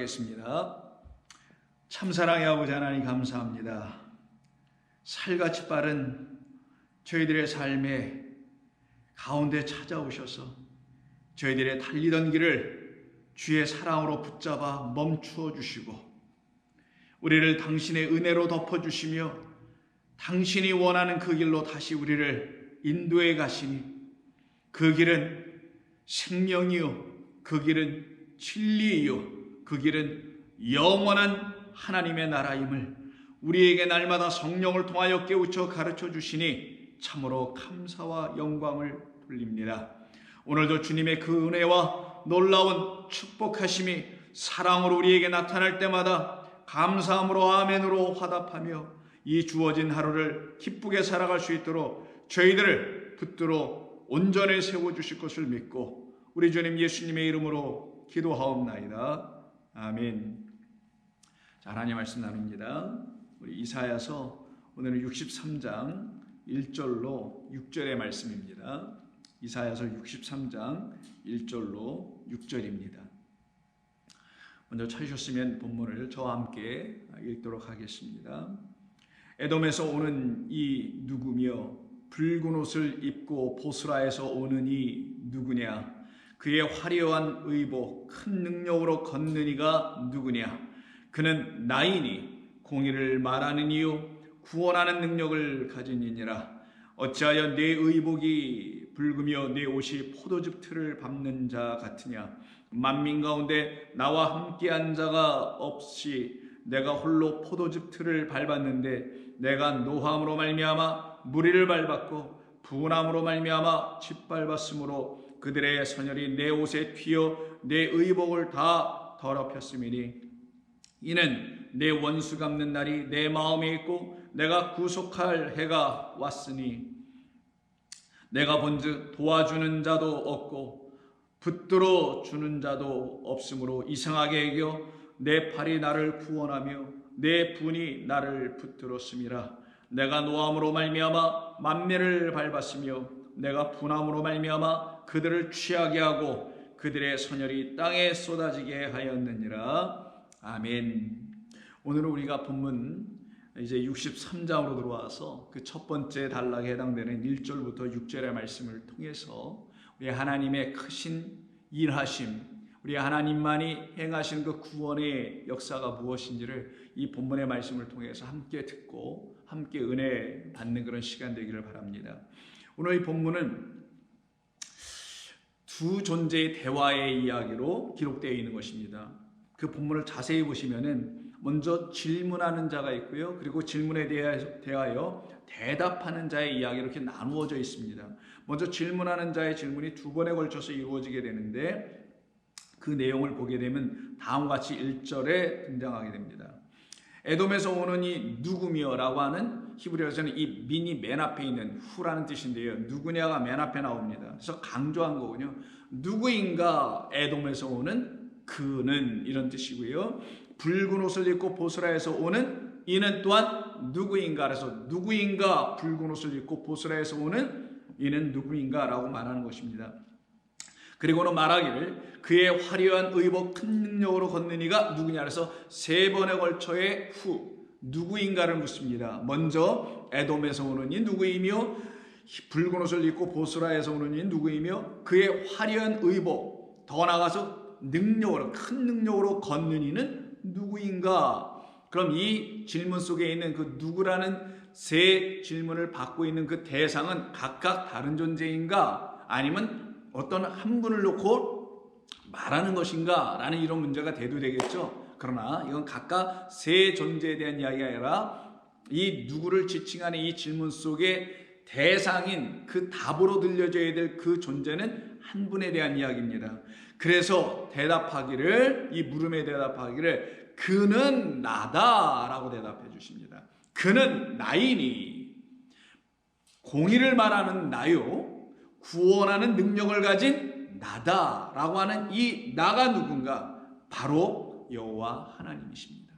기도하겠습니다. 참사랑의 아버지 하나님 감사합니다. 살같이 빠른 저희들의 삶의 가운데 찾아오셔서 저희들의 달리던 길을 주의 사랑으로 붙잡아 멈추어 주시고 우리를 당신의 은혜로 덮어주시며 당신이 원하는 그 길로 다시 우리를 인도해 가시니 그 길은 생명이요, 그 길은 진리이요, 그 길은 영원한 하나님의 나라임을 우리에게 날마다 성령을 통하여 깨우쳐 가르쳐 주시니 참으로 감사와 영광을 돌립니다. 오늘도 주님의 그 은혜와 놀라운 축복하심이 사랑으로 우리에게 나타날 때마다 감사함으로 아멘으로 화답하며 이 주어진 하루를 기쁘게 살아갈 수 있도록 저희들을 붙들어 온전히 세워주실 것을 믿고 우리 주님 예수님의 이름으로 기도하옵나이다. 아멘. 자, 하나님 말씀 나눕니다. 우리 이사야서 오늘은 63장 1절로 6절의 말씀입니다. 이사야서 63장 1절로 6절입니다. 먼저 찾으셨으면 본문을 저와 함께 읽도록 하겠습니다. 에돔에서 오는 이 누구며 붉은 옷을 입고 보스라에서 오는 이 누구냐? 그의 화려한 의복 큰 능력으로 걷는 이가 누구냐? 그는 나이니 공의를 말하는 이요 구원하는 능력을 가진 이니라. 어찌하여 내 의복이 붉으며 내 옷이 포도즙 틀을 밟는 자 같으냐? 만민 가운데 나와 함께한 자가 없이 내가 홀로 포도즙 틀을 밟았는데 내가 노함으로 말미암아 무리를 밟았고 분함으로 말미암아 짓밟았으므로 그들의 선열이 내 옷에 튀어 내 의복을 다 더럽혔음이니 이는 내 원수 갚는 날이 내 마음에 있고 내가 구속할 해가 왔으니 내가 본즉 도와주는 자도 없고 붙들어 주는 자도 없으므로 이상하게 여겨 내 팔이 나를 구원하며 내 분이 나를 붙들었음이라. 내가 노함으로 말미암아 만민을 밟았으며 내가 분함으로 말미암아 그들을 취하게 하고 그들의 선열이 땅에 쏟아지게 하였느니라. 아멘. 오늘은 우리가 본문 이제 63장으로 들어와서 그 첫 번째 단락에 해당되는 1절부터 6절의 말씀을 통해서 우리 하나님의 크신 일하심, 우리 하나님만이 행하신 그 구원의 역사가 무엇인지를 이 본문의 말씀을 통해서 함께 듣고 함께 은혜 받는 그런 시간 되기를 바랍니다. 오늘 이 본문은 두 존재의 대화의 이야기로 기록되어 있는 것입니다. 그 본문을 자세히 보시면은 먼저 질문하는 자가 있고요. 그리고 질문에 대하여 대답하는 자의 이야기 이렇게 나누어져 있습니다. 먼저 질문하는 자의 질문이 두 번에 걸쳐서 이루어지게 되는데 그 내용을 보게 되면 다음과 같이 1절에 등장하게 됩니다. 에돔에서 오는 이 누구며 라고 하는 히브리어에서는 이 민이 맨 앞에 있는 후라는 뜻인데요. 누구냐가 맨 앞에 나옵니다. 그래서 강조한 거군요. 누구인가 에돔에서 오는 그는 이런 뜻이고요. 붉은 옷을 입고 보스라에서 오는 이는 또한 누구인가. 그래서 누구인가 붉은 옷을 입고 보스라에서 오는 이는 누구인가 라고 말하는 것입니다. 그리고는 말하기를 그의 화려한 의복 큰 능력으로 걷는 이가 누구냐. 그래서 세 번에 걸쳐의 후 누구인가를 묻습니다. 먼저 에돔에서 오는 이 누구이며 붉은 옷을 입고 보스라에서 오는 이 누구이며 그의 화려한 의복 더 나아가서 능력으로 큰 능력으로 걷는 이는 누구인가. 그럼 이 질문 속에 있는 그 누구라는 세 질문을 받고 있는 그 대상은 각각 다른 존재인가 아니면 어떤 한 분을 놓고 말하는 것인가 라는 이런 문제가 대두되겠죠. 그러나 이건 각각 세 존재에 대한 이야기가 아니라 이 누구를 지칭하는 이 질문 속에 대상인 그 답으로 들려져야 될 그 존재는 한 분에 대한 이야기입니다. 그래서 대답하기를 이 물음에 대답하기를 그는 나다라고 대답해 주십니다. 그는 나이니 공의를 말하는 나요 구원하는 능력을 가진 나다라고 하는 이 나가 누군가? 바로 여호와 하나님이십니다.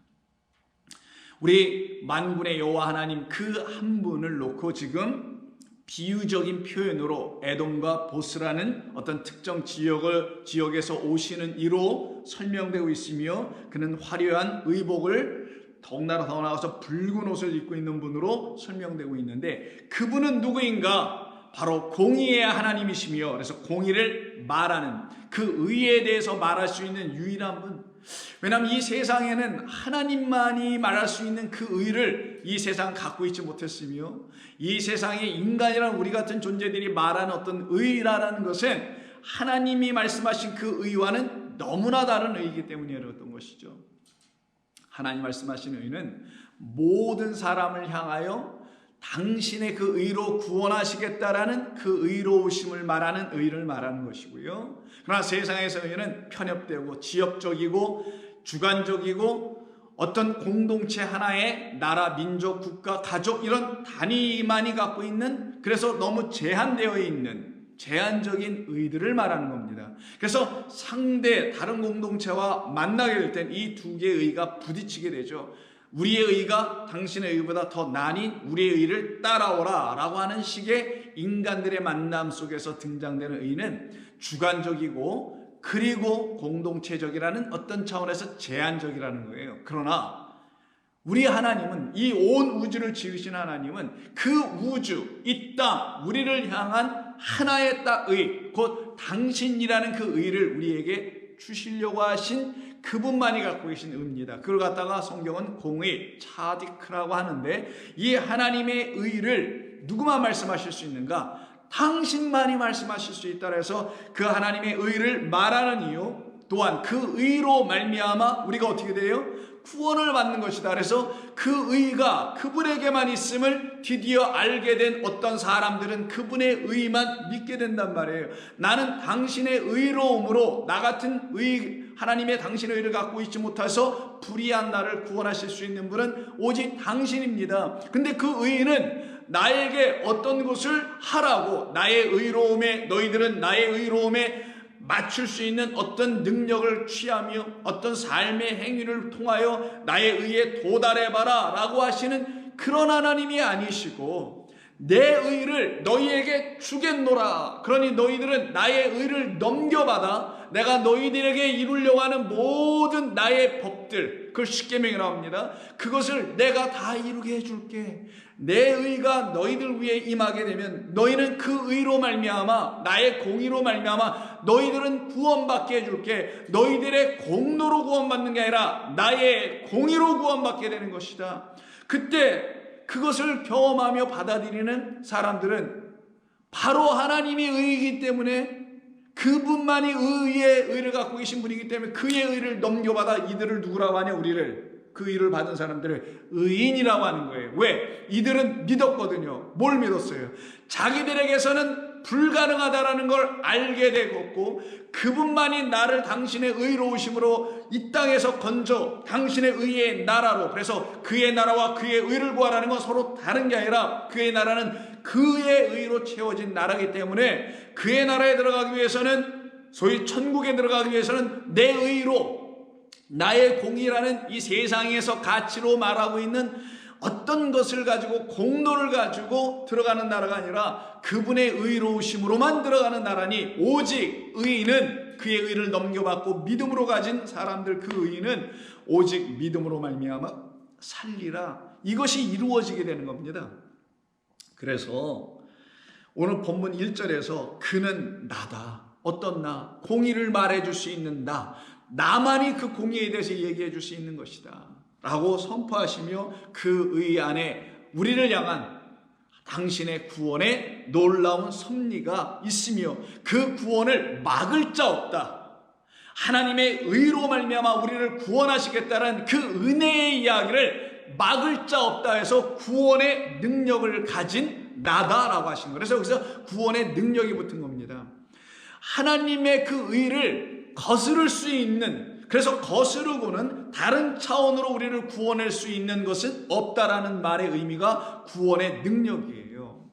우리 만군의 여호와 하나님 그 한 분을 놓고 지금 비유적인 표현으로 에돔과 보스라는 어떤 특정 지역에서 오시는 이로 설명되고 있으며, 그는 화려한 의복을 더군다나 더 나아가서 붉은 옷을 입고 있는 분으로 설명되고 있는데, 그분은 누구인가? 바로 공의의 하나님이시며, 그래서 공의를 말하는, 그 의에 대해서 말할 수 있는 유일한 분. 왜냐하면 이 세상에는 하나님만이 말할 수 있는 그 의를 이 세상 갖고 있지 못했으며, 이 세상에 인간이란 우리 같은 존재들이 말하는 어떤 의라는 것은 하나님이 말씀하신 그 의와는 너무나 다른 의이기 때문이었던 것이죠. 하나님 말씀하신 의는 모든 사람을 향하여 당신의 그 의로 구원하시겠다라는 그 의로우심을 말하는 의를 말하는 것이고요. 그러나 세상에서 의는 편협되고 지역적이고 주관적이고 어떤 공동체 하나의 나라, 민족, 국가, 가족 이런 단위만이 갖고 있는, 그래서 너무 제한되어 있는 제한적인 의들을 말하는 겁니다. 그래서 다른 공동체와 만나게 될 땐 이 두 개의 의가 부딪히게 되죠. 우리의 의가 당신의 의보다 더 나니 우리의 의를 따라오라 라고 하는 식의 인간들의 만남 속에서 등장되는 의는 주관적이고, 그리고 공동체적이라는 어떤 차원에서 제한적이라는 거예요. 그러나 우리 하나님은, 이 온 우주를 지으신 하나님은 그 우주, 이 땅, 우리를 향한 하나의 의, 곧 당신이라는 그 의를 우리에게 주시려고 하신 그분만이 갖고 계신 의입니다. 그걸 갖다가 성경은 공의, 차디크라고 하는데, 이 하나님의 의를 누구만 말씀하실 수 있는가? 당신만이 말씀하실 수 있다 해서 그 하나님의 의를 말하는 이유, 또한 그 의로 말미암아 우리가 어떻게 돼요? 구원을 받는 것이다. 그래서 그 의가 그분에게만 있음을 드디어 알게 된 어떤 사람들은 그분의 의만 믿게 된단 말이에요. 나는 당신의 의로움으로 나 같은 하나님의 당신의 의를 갖고 있지 못해서 불의한 나를 구원하실 수 있는 분은 오직 당신입니다. 근데 그 의는 나에게 어떤 것을 하라고, 나의 의로움에, 너희들은 나의 의로움에 맞출 수 있는 어떤 능력을 취하며 어떤 삶의 행위를 통하여 나의 의에 도달해봐라 라고 하시는 그런 하나님이 아니시고, 내 의를 너희에게 주겠노라, 그러니 너희들은 나의 의를 넘겨받아 내가 너희들에게 이루려고 하는 모든 나의 법들, 그걸 십계명이라고 합니다. 그것을 내가 다 이루게 해줄게. 내 의가 너희들 위해 임하게 되면 너희는 그 의로 말미암아, 나의 공의로 말미암아 너희들은 구원받게 해줄게. 너희들의 공로로 구원받는 게 아니라 나의 공의로 구원받게 되는 것이다. 그때 그것을 경험하며 받아들이는 사람들은 바로 하나님이 의이기 때문에, 그분만이 의의 의를 갖고 계신 분이기 때문에 그의 의를 넘겨받아 이들을 누구라고 하냐? 우리를, 그 의를 받은 사람들을 의인이라고 하는 거예요. 왜? 이들은 믿었거든요. 뭘 믿었어요? 자기들에게서는 불가능하다라는 걸 알게 되었고, 그분만이 나를 당신의 의로우심으로 이 땅에서 건져 당신의 의의 나라로, 그래서 그의 나라와 그의 의를 구하라는 건 서로 다른 게 아니라, 그의 나라는 그의 의로 채워진 나라이기 때문에 그의 나라에 들어가기 위해서는, 소위 천국에 들어가기 위해서는 내 의로, 나의 공의라는 이 세상에서 가치로 말하고 있는 어떤 것을 가지고, 공로를 가지고 들어가는 나라가 아니라 그분의 의로우심으로만 들어가는 나라니, 오직 의인은 그의 의를 넘겨받고 믿음으로 가진 사람들, 그 의인은 오직 믿음으로 말미암아 살리라. 이것이 이루어지게 되는 겁니다. 그래서 오늘 본문 1절에서 그는 나다. 어떤 나? 공의를 말해줄 수 있는 나. 나만이 그 공의에 대해서 얘기해 줄 수 있는 것이다 라고 선포하시며, 그 의 안에 우리를 향한 당신의 구원의 놀라운 섭리가 있으며, 그 구원을 막을 자 없다. 하나님의 의로 말미암아 우리를 구원하시겠다는 그 은혜의 이야기를 막을 자 없다 해서 구원의 능력을 가진 나다라고 하신 거예요. 그래서 여기서 구원의 능력이 붙은 겁니다. 하나님의 그 의를 거스를 수 있는, 그래서 거스르고는 다른 차원으로 우리를 구원할 수 있는 것은 없다라는 말의 의미가 구원의 능력이에요.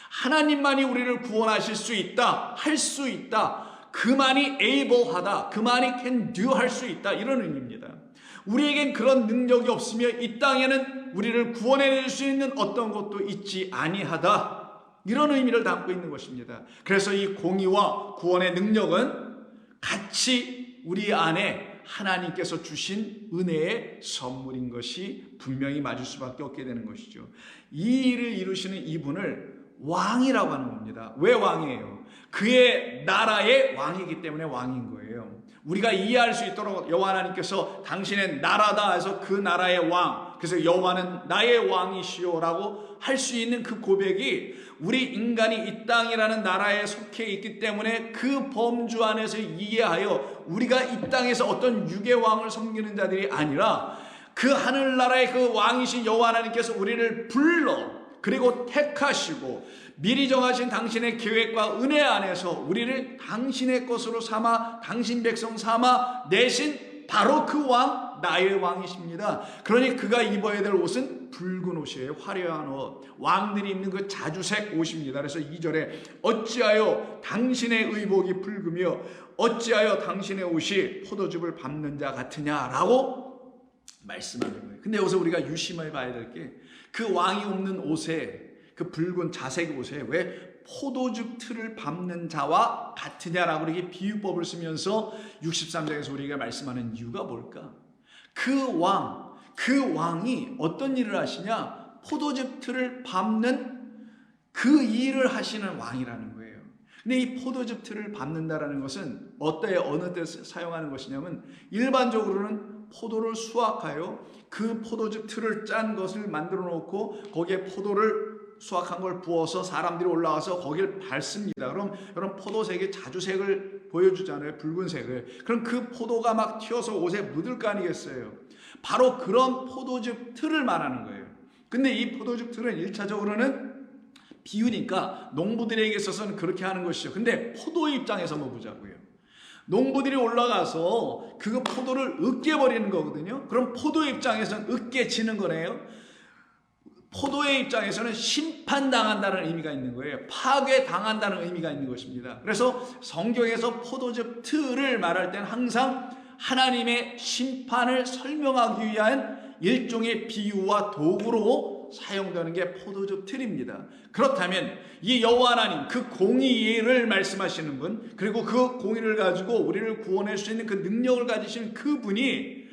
하나님만이 우리를 구원하실 수 있다, 할 수 있다, 그만이 able하다, 그만이 can do, 할 수 있다, 이런 의미입니다. 우리에겐 그런 능력이 없으며 이 땅에는 우리를 구원해낼 수 있는 어떤 것도 있지 아니하다. 이런 의미를 담고 있는 것입니다. 그래서 이 공의와 구원의 능력은 같이 우리 안에 하나님께서 주신 은혜의 선물인 것이 분명히 맞을 수밖에 없게 되는 것이죠. 이 일을 이루시는 이분을 왕이라고 하는 겁니다. 왜 왕이에요? 그의 나라의 왕이기 때문에 왕인 거예요. 우리가 이해할 수 있도록 여호와 하나님께서 당신의 나라다 해서 그 나라의 왕, 그래서 여호와는 나의 왕이시오라고 할 수 있는 그 고백이 우리 인간이 이 땅이라는 나라에 속해 있기 때문에 그 범주 안에서 이해하여 우리가 이 땅에서 어떤 육의 왕을 섬기는 자들이 아니라 그 하늘나라의 그 왕이신 여호와 하나님께서 우리를 불러 그리고 택하시고 미리 정하신 당신의 계획과 은혜 안에서 우리를 당신의 것으로 삼아 당신 백성 삼아 내신 바로 그 왕, 나의 왕이십니다. 그러니 그가 입어야 될 옷은 붉은 옷이에요. 화려한 옷. 왕들이 입는 그 자주색 옷입니다. 그래서 2절에 어찌하여 당신의 의복이 붉으며 어찌하여 당신의 옷이 포도즙을 밟는 자 같으냐라고 말씀하는 거예요. 근데 여기서 우리가 유심히 봐야 될 게 그 왕이 입는 옷에 그 붉은 자색 옷에 왜 포도즙 틀을 밟는 자와 같으냐라고 이렇게 비유법을 쓰면서 63장에서 우리가 말씀하는 이유가 뭘까? 그 왕이 어떤 일을 하시냐? 포도즙 틀을 밟는 그 일을 하시는 왕이라는 거예요. 근데 이 포도즙 틀을 밟는다라는 것은 어느 때 사용하는 것이냐면 일반적으로는 포도를 수확하여 그 포도즙 틀을 짠 것을 만들어 놓고 거기에 포도를 수확한 걸 부어서 사람들이 올라와서 거기를 밟습니다. 그럼 여러분 포도색이 자주색을 보여주잖아요. 붉은색을. 그럼 그 포도가 막 튀어서 옷에 묻을 거 아니겠어요. 바로 그런 포도즙 틀을 말하는 거예요. 근데 이 포도즙 틀은 1차적으로는 비유니까 농부들에게 있어서는 그렇게 하는 것이죠. 근데 포도의 입장에서 한번 보자고요. 농부들이 올라가서 그 포도를 으깨버리는 거거든요. 그럼 포도의 입장에서는 으깨지는 거네요. 포도의 입장에서는 심판당한다는 의미가 있는 거예요. 파괴당한다는 의미가 있는 것입니다. 그래서 성경에서 포도즙 틀을 말할 때는 항상 하나님의 심판을 설명하기 위한 일종의 비유와 도구로 사용되는 게 포도즙 틀입니다. 그렇다면 이 여호와 하나님 그 공의를 말씀하시는 분, 그리고 그 공의를 가지고 우리를 구원할 수 있는 그 능력을 가지신 그분이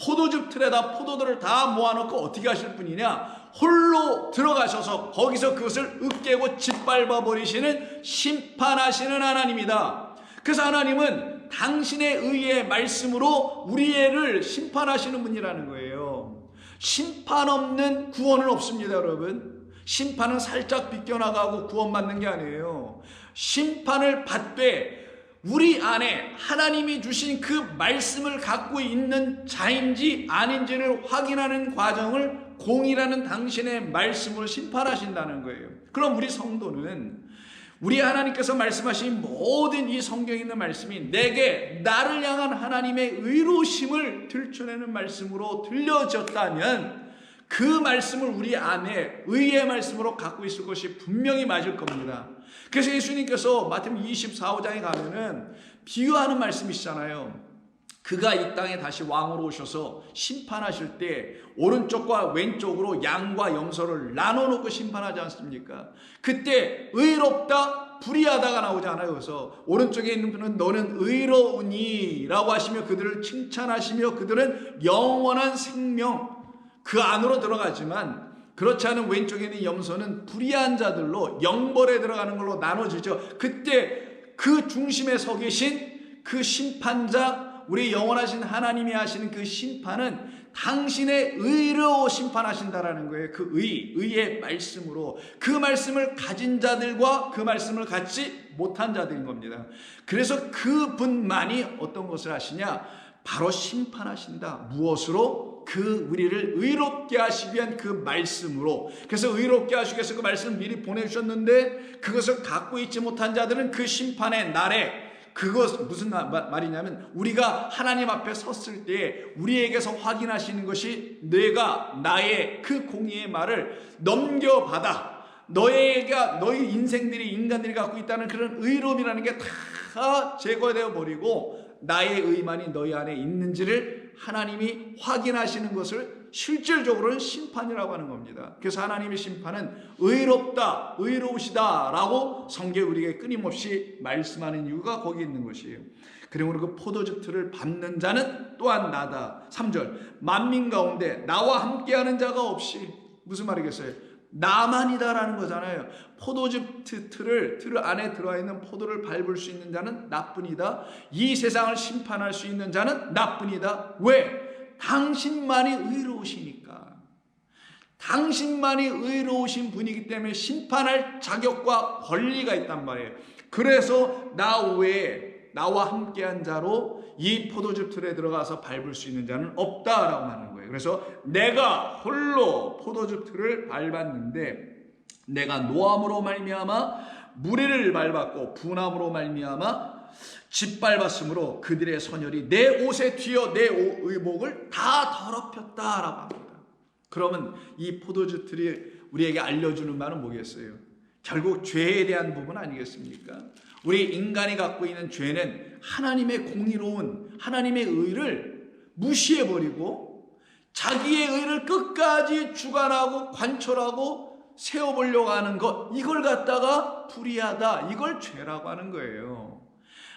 포도즙 틀에다 포도들을 다 모아놓고 어떻게 하실 분이냐? 홀로 들어가셔서 거기서 그것을 으깨고 짓밟아 버리시는 심판하시는 하나님이다. 그래서 하나님은 당신의 의의 말씀으로 우리를 심판하시는 분이라는 거예요. 심판 없는 구원은 없습니다, 여러분. 심판은 살짝 비껴나가고 구원받는 게 아니에요. 심판을 받되 우리 안에 하나님이 주신 그 말씀을 갖고 있는 자인지 아닌지를 확인하는 과정을 공이라는 당신의 말씀으로 심판하신다는 거예요. 그럼 우리 성도는 우리 하나님께서 말씀하신 모든 이 성경에 있는 말씀이 내게 나를 향한 하나님의 의로우심을 들춰내는 말씀으로 들려졌다면 그 말씀을 우리 안에 의의 말씀으로 갖고 있을 것이 분명히 맞을 겁니다. 그래서 예수님께서 마태복음 24장에 가면은 비유하는 말씀이시잖아요. 그가 이 땅에 다시 왕으로 오셔서 심판하실 때 오른쪽과 왼쪽으로 양과 염소를 나눠놓고 심판하지 않습니까? 그때 의롭다 불의하다가 나오잖아요. 그래서 오른쪽에 있는 분은 너는 의로우니 라고 하시며 그들을 칭찬하시며 그들은 영원한 생명 그 안으로 들어가지만 그렇지 않은 왼쪽에 있는 염소는 불의한 자들로 영벌에 들어가는 걸로 나눠지죠. 그때 그 중심에 서 계신 그 심판자, 우리 영원하신 하나님이 하시는 그 심판은 당신의 의로 심판하신다라는 거예요. 그 의의 말씀으로 그 말씀을 가진 자들과 그 말씀을 갖지 못한 자들인 겁니다. 그래서 그분만이 어떤 것을 하시냐? 바로 심판하신다. 무엇으로? 그 우리를 의롭게 하시기 위한 그 말씀으로. 그래서 의롭게 하시기 위해서 그 말씀을 미리 보내주셨는데 그것을 갖고 있지 못한 자들은 그 심판의 날에 그것 무슨 말이냐면 우리가 하나님 앞에 섰을 때 우리에게서 확인하시는 것이 내가 나의 그 공의의 말을 넘겨받아 너희 인생들이 인간들이 갖고 있다는 그런 의로움이라는 게 다 제거되어 버리고 나의 의만이 너희 안에 있는지를 하나님이 확인하시는 것을 실질적으로는 심판이라고 하는 겁니다. 그래서 하나님의 심판은 의롭다, 의로우시다 라고 성경에 우리에게 끊임없이 말씀하는 이유가 거기 있는 것이에요. 그러므로 그 포도즙 틀을 밟는 자는 또한 나다. 3절 만민 가운데 나와 함께하는 자가 없이, 무슨 말이겠어요? 나만이다라는 거잖아요. 포도즙 틀 안에 들어와 있는 포도를 밟을 수 있는 자는 나뿐이다. 이 세상을 심판할 수 있는 자는 나뿐이다. 왜? 당신만이 의로우시니까. 당신만이 의로우신 분이기 때문에 심판할 자격과 권리가 있단 말이에요. 그래서 나 외에 나와 함께한 자로 이 포도즙 틀에 들어가서 밟을 수 있는 자는 없다라고 하는 거예요. 그래서 내가 홀로 포도즙 틀을 밟았는데, 내가 노함으로 말미암아 무리를 밟았고 분함으로 말미암아 짓밟았으므로 그들의 선열이 내 옷에 튀어 내 의복을 다 더럽혔다라고 합니다. 그러면 이 포도즙 틀이 우리에게 알려주는 말은 뭐겠어요? 결국 죄에 대한 부분 아니겠습니까? 우리 인간이 갖고 있는 죄는 하나님의 공의로운 하나님의 의를 무시해버리고 자기의 의를 끝까지 주관하고 관철하고 세워보려고 하는 것, 이걸 갖다가 불의하다, 이걸 죄라고 하는 거예요.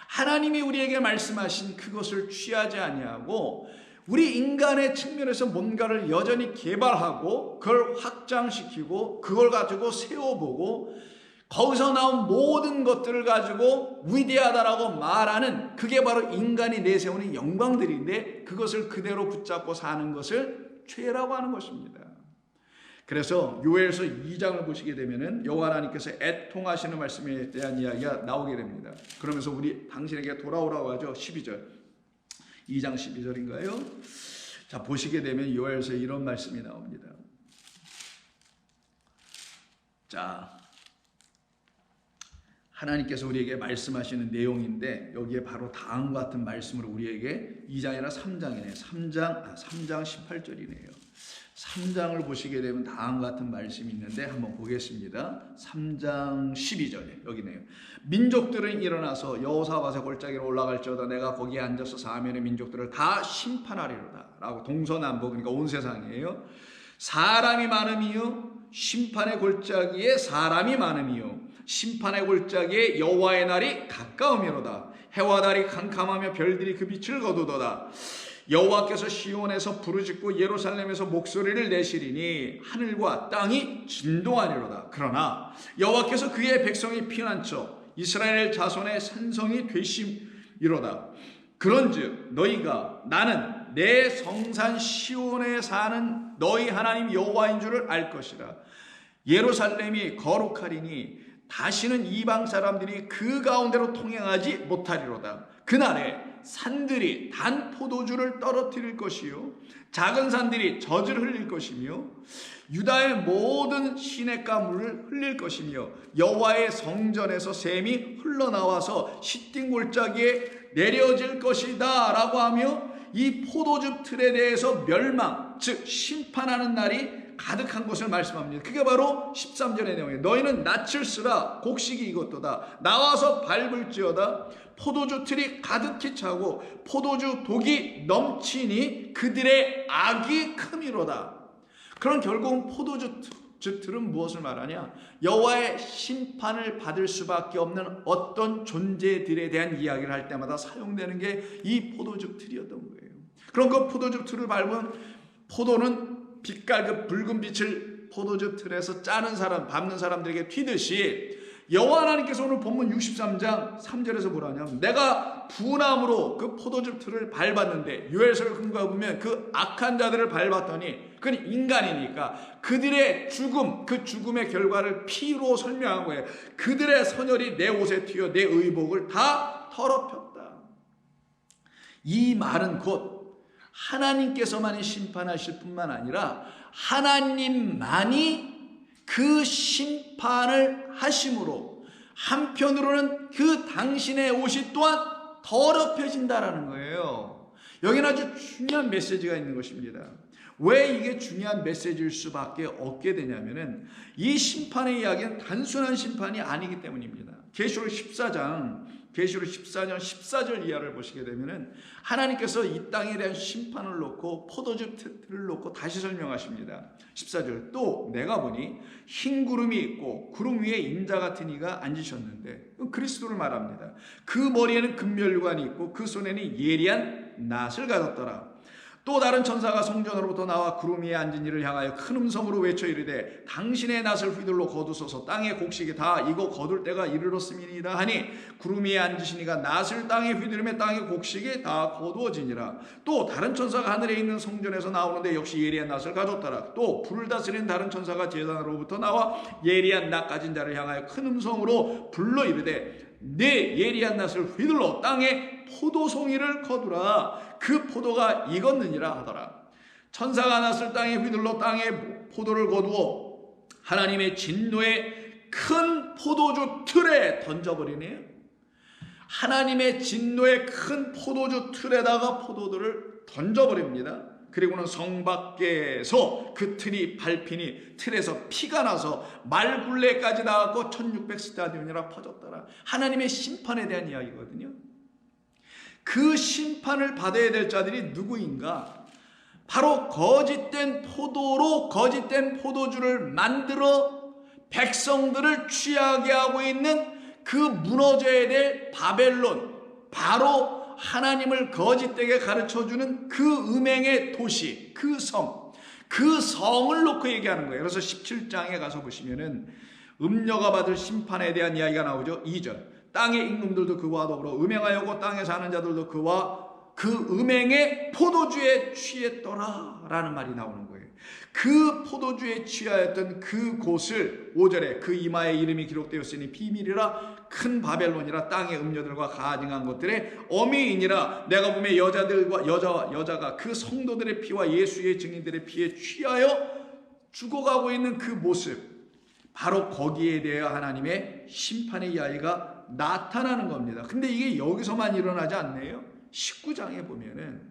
하나님이 우리에게 말씀하신 그것을 취하지 아니하고 우리 인간의 측면에서 뭔가를 여전히 개발하고 그걸 확장시키고 그걸 가지고 세워보고 거기서 나온 모든 것들을 가지고 위대하다라고 말하는, 그게 바로 인간이 내세우는 영광들인데 그것을 그대로 붙잡고 사는 것을 죄라고 하는 것입니다. 그래서 요엘서 2장을 보시게 되면은 여호와 하나님께서 애통하시는 말씀에 대한 이야기가 나오게 됩니다. 그러면서 우리 당신에게 돌아오라고 하죠. 12절. 2장 12절인가요? 자, 보시게 되면 요엘서에 이런 말씀이 나옵니다. 자, 하나님께서 우리에게 말씀하시는 내용인데 여기에 바로 다음과 같은 말씀으로 우리에게 2장이나 3장이네요. 3장 18절이네요. 3장을 보시게 되면 다음과 같은 말씀이 있는데 한번 보겠습니다. 3장 12절에 여기네요. 민족들은 일어나서 여호사밧의 골짜기로 올라갈지어다 내가 거기에 앉아서 사면의 민족들을 다 심판하리로다 라고, 동서남북, 그러니까 온 세상이에요. 사람이 많음이요 심판의 골짜기에 사람이 많음이요 심판의 골짜기에 여호와의 날이 가까움이로다. 해와 달이 캄캄하며 별들이 그 빛을 거두도다. 여호와께서 시온에서 부르짖고 예루살렘에서 목소리를 내시리니 하늘과 땅이 진동하리로다. 그러나 여호와께서 그의 백성이 피난처 이스라엘 자손의 산성이 되심이로다. 그런즉 너희가 나는 내 성산 시온에 사는 너희 하나님 여호와인 줄을 알 것이라. 예루살렘이 거룩하리니 다시는 이방 사람들이 그 가운데로 통행하지 못하리로다. 그날에 산들이 단 포도주를 떨어뜨릴 것이요 작은 산들이 젖을 흘릴 것이며 유다의 모든 시냇가 물을 흘릴 것이며 여호와의 성전에서 샘이 흘러나와서 시띵 골짜기에 내려질 것이다 라고 하며 이 포도즙 틀에 대해서 멸망, 즉 심판하는 날이 가득한 것을 말씀합니다. 그게 바로 13절의 내용이에요. 너희는 낯을 쓰라 곡식이 이것도다. 나와서 밟을지어다. 포도주 틀이 가득히 차고 포도주 독이 넘치니 그들의 악이 크미로다. 그럼 결국은 포도주 틀은 무엇을 말하냐? 여호와의 심판을 받을 수밖에 없는 어떤 존재들에 대한 이야기를 할 때마다 사용되는 게 이 포도주 틀이었던 거예요. 그럼 그 포도주 틀을 밟은 포도는 빛깔 그 붉은 빛을 포도즙 틀에서 짜는 사람, 밟는 사람들에게 튀듯이 여호와 하나님께서 오늘 본문 63장 3절에서 뭐라냐면 내가 분함으로 그 포도즙 틀을 밟았는데, 요엘서를 근거해 보면 그 악한 자들을 밟았더니 그건 인간이니까 그들의 죽음, 그 죽음의 결과를 피로 설명한 거예요. 그들의 선열이 내 옷에 튀어 내 의복을 다 더럽혔다. 이 말은 곧 하나님께서만이 심판하실 뿐만 아니라 하나님만이 그 심판을 하심으로 한편으로는 그 당신의 옷이 또한 더럽혀진다라는 거예요. 여기는 아주 중요한 메시지가 있는 것입니다. 왜 이게 중요한 메시지일 수밖에 없게 되냐면은 이 심판의 이야기는 단순한 심판이 아니기 때문입니다. 계시록 14장 계시록 14장 14절 이하를 보시게 되면은 하나님께서 이 땅에 대한 심판을 놓고 포도주 틀을 놓고 다시 설명하십니다. 14절, 또 내가 보니 흰 구름이 있고 구름 위에 인자 같은 이가 앉으셨는데, 그리스도를 말합니다. 그 머리에는 금멸관이 있고 그 손에는 예리한 낫을 가졌더라. 또 다른 천사가 성전으로부터 나와 구름 위에 앉은 이를 향하여 큰 음성으로 외쳐 이르되 당신의 낫을 휘둘러 거두소서. 땅의 곡식이 다 익어 거둘 때가 이르렀음이니이다 하니 구름 위에 앉으신 이가 낫을 땅에 휘두르며 땅의 곡식이 다 거두어지니라. 또 다른 천사가 하늘에 있는 성전에서 나오는데 역시 예리한 낫을 가졌더라. 또 불을 다스리는 다른 천사가 제단으로부터 나와 예리한 낫 가진 자를 향하여 큰 음성으로 불러 이르되 내 예리한 낫을 휘둘러 땅에 포도송이를 거두라. 그 포도가 익었느니라 하더라. 천사가 낫을 땅에 휘둘러 땅에 포도를 거두어 하나님의 진노의 큰 포도주 틀에 던져버리네요. 하나님의 진노의 큰 포도주 틀에다가 포도들을 던져버립니다. 그리고는 성 밖에서 그 틀이 밟히니 틀에서 피가 나서 말굴레까지 나갔고 1600스타디온이라 퍼졌더라. 하나님의 심판에 대한 이야기거든요. 그 심판을 받아야 될 자들이 누구인가? 바로 거짓된 포도로 거짓된 포도주를 만들어 백성들을 취하게 하고 있는 그 무너져야 될 바벨론, 바로 하나님을 거짓되게 가르쳐주는 그 음행의 도시, 그 성, 그 성을 놓고 얘기하는 거예요. 그래서 17장에 가서 보시면은 음녀가 받을 심판에 대한 이야기가 나오죠. 2절, 땅의 임금들도 그와 더불어 음행하였고 땅에 사는 자들도 그와 그 음행의 포도주에 취했더라 라는 말이 나오는 거예요. 그 포도주에 취하였던 그 곳을 5절에 그 이마에 이름이 기록되었으니 비밀이라 큰 바벨론이라 땅의 음녀들과 가증한 것들의 어미이니라. 내가 보면 여자가 그 성도들의 피와 예수의 증인들의 피에 취하여 죽어가고 있는 그 모습, 바로 거기에 대해 하나님의 심판의 이야기가 나타나는 겁니다. 근데 이게 여기서만 일어나지 않네요. 19장에 보면은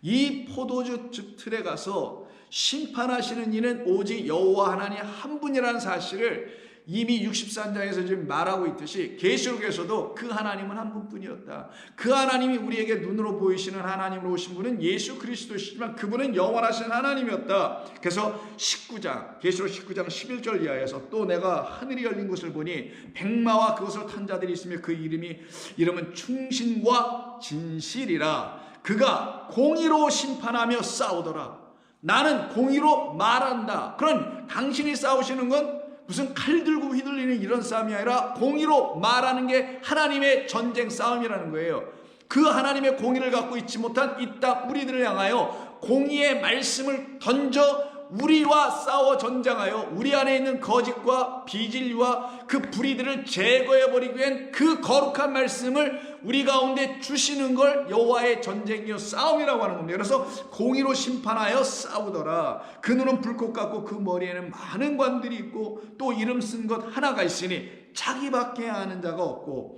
이 포도주 틀에 가서 심판하시는 이는 오직 여호와 하나님 한 분이라는 사실을 이미 63장에서 지금 말하고 있듯이 계시록에서도 그 하나님은 한 분뿐이었다. 그 하나님이 우리에게 눈으로 보이시는 하나님으로 오신 분은 예수 그리스도시지만 그분은 영원하신 하나님이었다. 그래서 19장, 계시록 19장 11절 이하에서 또 내가 하늘이 열린 것을 보니 백마와 그것을 탄 자들이 있으며 그 이름은 충신과 진실이라. 그가 공의로 심판하며 싸우더라. 나는 공의로 말한다. 그런 당신이 싸우시는 건 무슨 칼 들고 휘둘리는 이런 싸움이 아니라 공의로 말하는 게 하나님의 전쟁 싸움이라는 거예요. 그 하나님의 공의를 갖고 있지 못한 이 땅 우리들을 향하여 공의의 말씀을 던져 우리와 싸워 전쟁하여 우리 안에 있는 거짓과 비진리와 그 불의들을 제거해버리기 위한 그 거룩한 말씀을 우리 가운데 주시는 걸 여호와의 전쟁이요 싸움이라고 하는 겁니다. 그래서 공의로 심판하여 싸우더라. 그 눈은 불꽃 같고 그 머리에는 많은 관들이 있고 또 이름 쓴 것 하나가 있으니 자기밖에 아는 자가 없고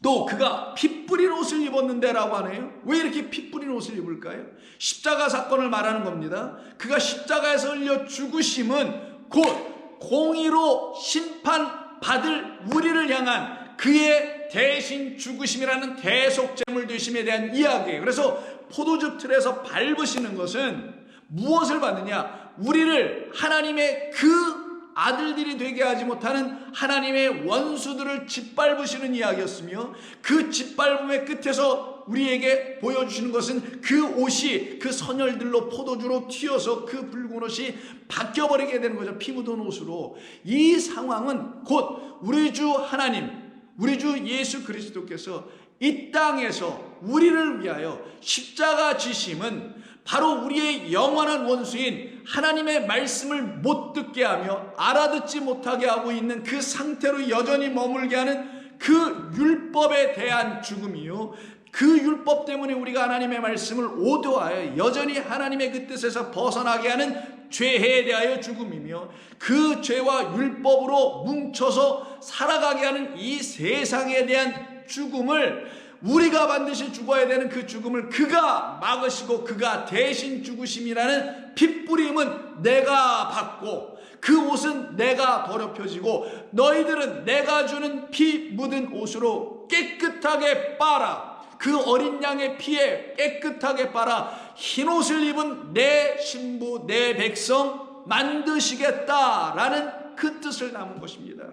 또 그가 피 뿌린 옷을 입었는데 라고 하네요. 왜 이렇게 피 뿌린 옷을 입을까요? 십자가 사건을 말하는 겁니다. 그가 십자가에서 흘려 죽으심은 곧 공의로 심판받을 우리를 향한 그의 대신 죽으심이라는 대속제물 되심에 대한 이야기예요. 그래서 포도주 틀에서 밟으시는 것은 무엇을 받느냐? 우리를 하나님의 그 아들들이 되게 하지 못하는 하나님의 원수들을 짓밟으시는 이야기였으며 그 짓밟음의 끝에서 우리에게 보여주시는 것은 그 옷이 그 선열들로 포도주로 튀어서 그 붉은 옷이 바뀌어버리게 되는 거죠. 피 묻은 옷으로. 이 상황은 곧 우리 주 하나님, 우리 주 예수 그리스도께서 이 땅에서 우리를 위하여 십자가 지심은 바로 우리의 영원한 원수인 하나님의 말씀을 못 듣게 하며 알아듣지 못하게 하고 있는 그 상태로 여전히 머물게 하는 그 율법에 대한 죽음이요, 그 율법 때문에 우리가 하나님의 말씀을 오도하여 여전히 하나님의 그 뜻에서 벗어나게 하는 죄에 대하여 죽음이며, 그 죄와 율법으로 뭉쳐서 살아가게 하는 이 세상에 대한 죽음을, 우리가 반드시 죽어야 되는 그 죽음을 그가 막으시고 그가 대신 죽으심이라는 핏부림은 내가 받고 그 옷은 내가 더럽혀지고 너희들은 내가 주는 피 묻은 옷으로 깨끗하게 빨아. 그 어린 양의 피에 깨끗하게 빨아 흰 옷을 입은 내 신부 내 백성 만드시겠다라는 그 뜻을 담은 것입니다.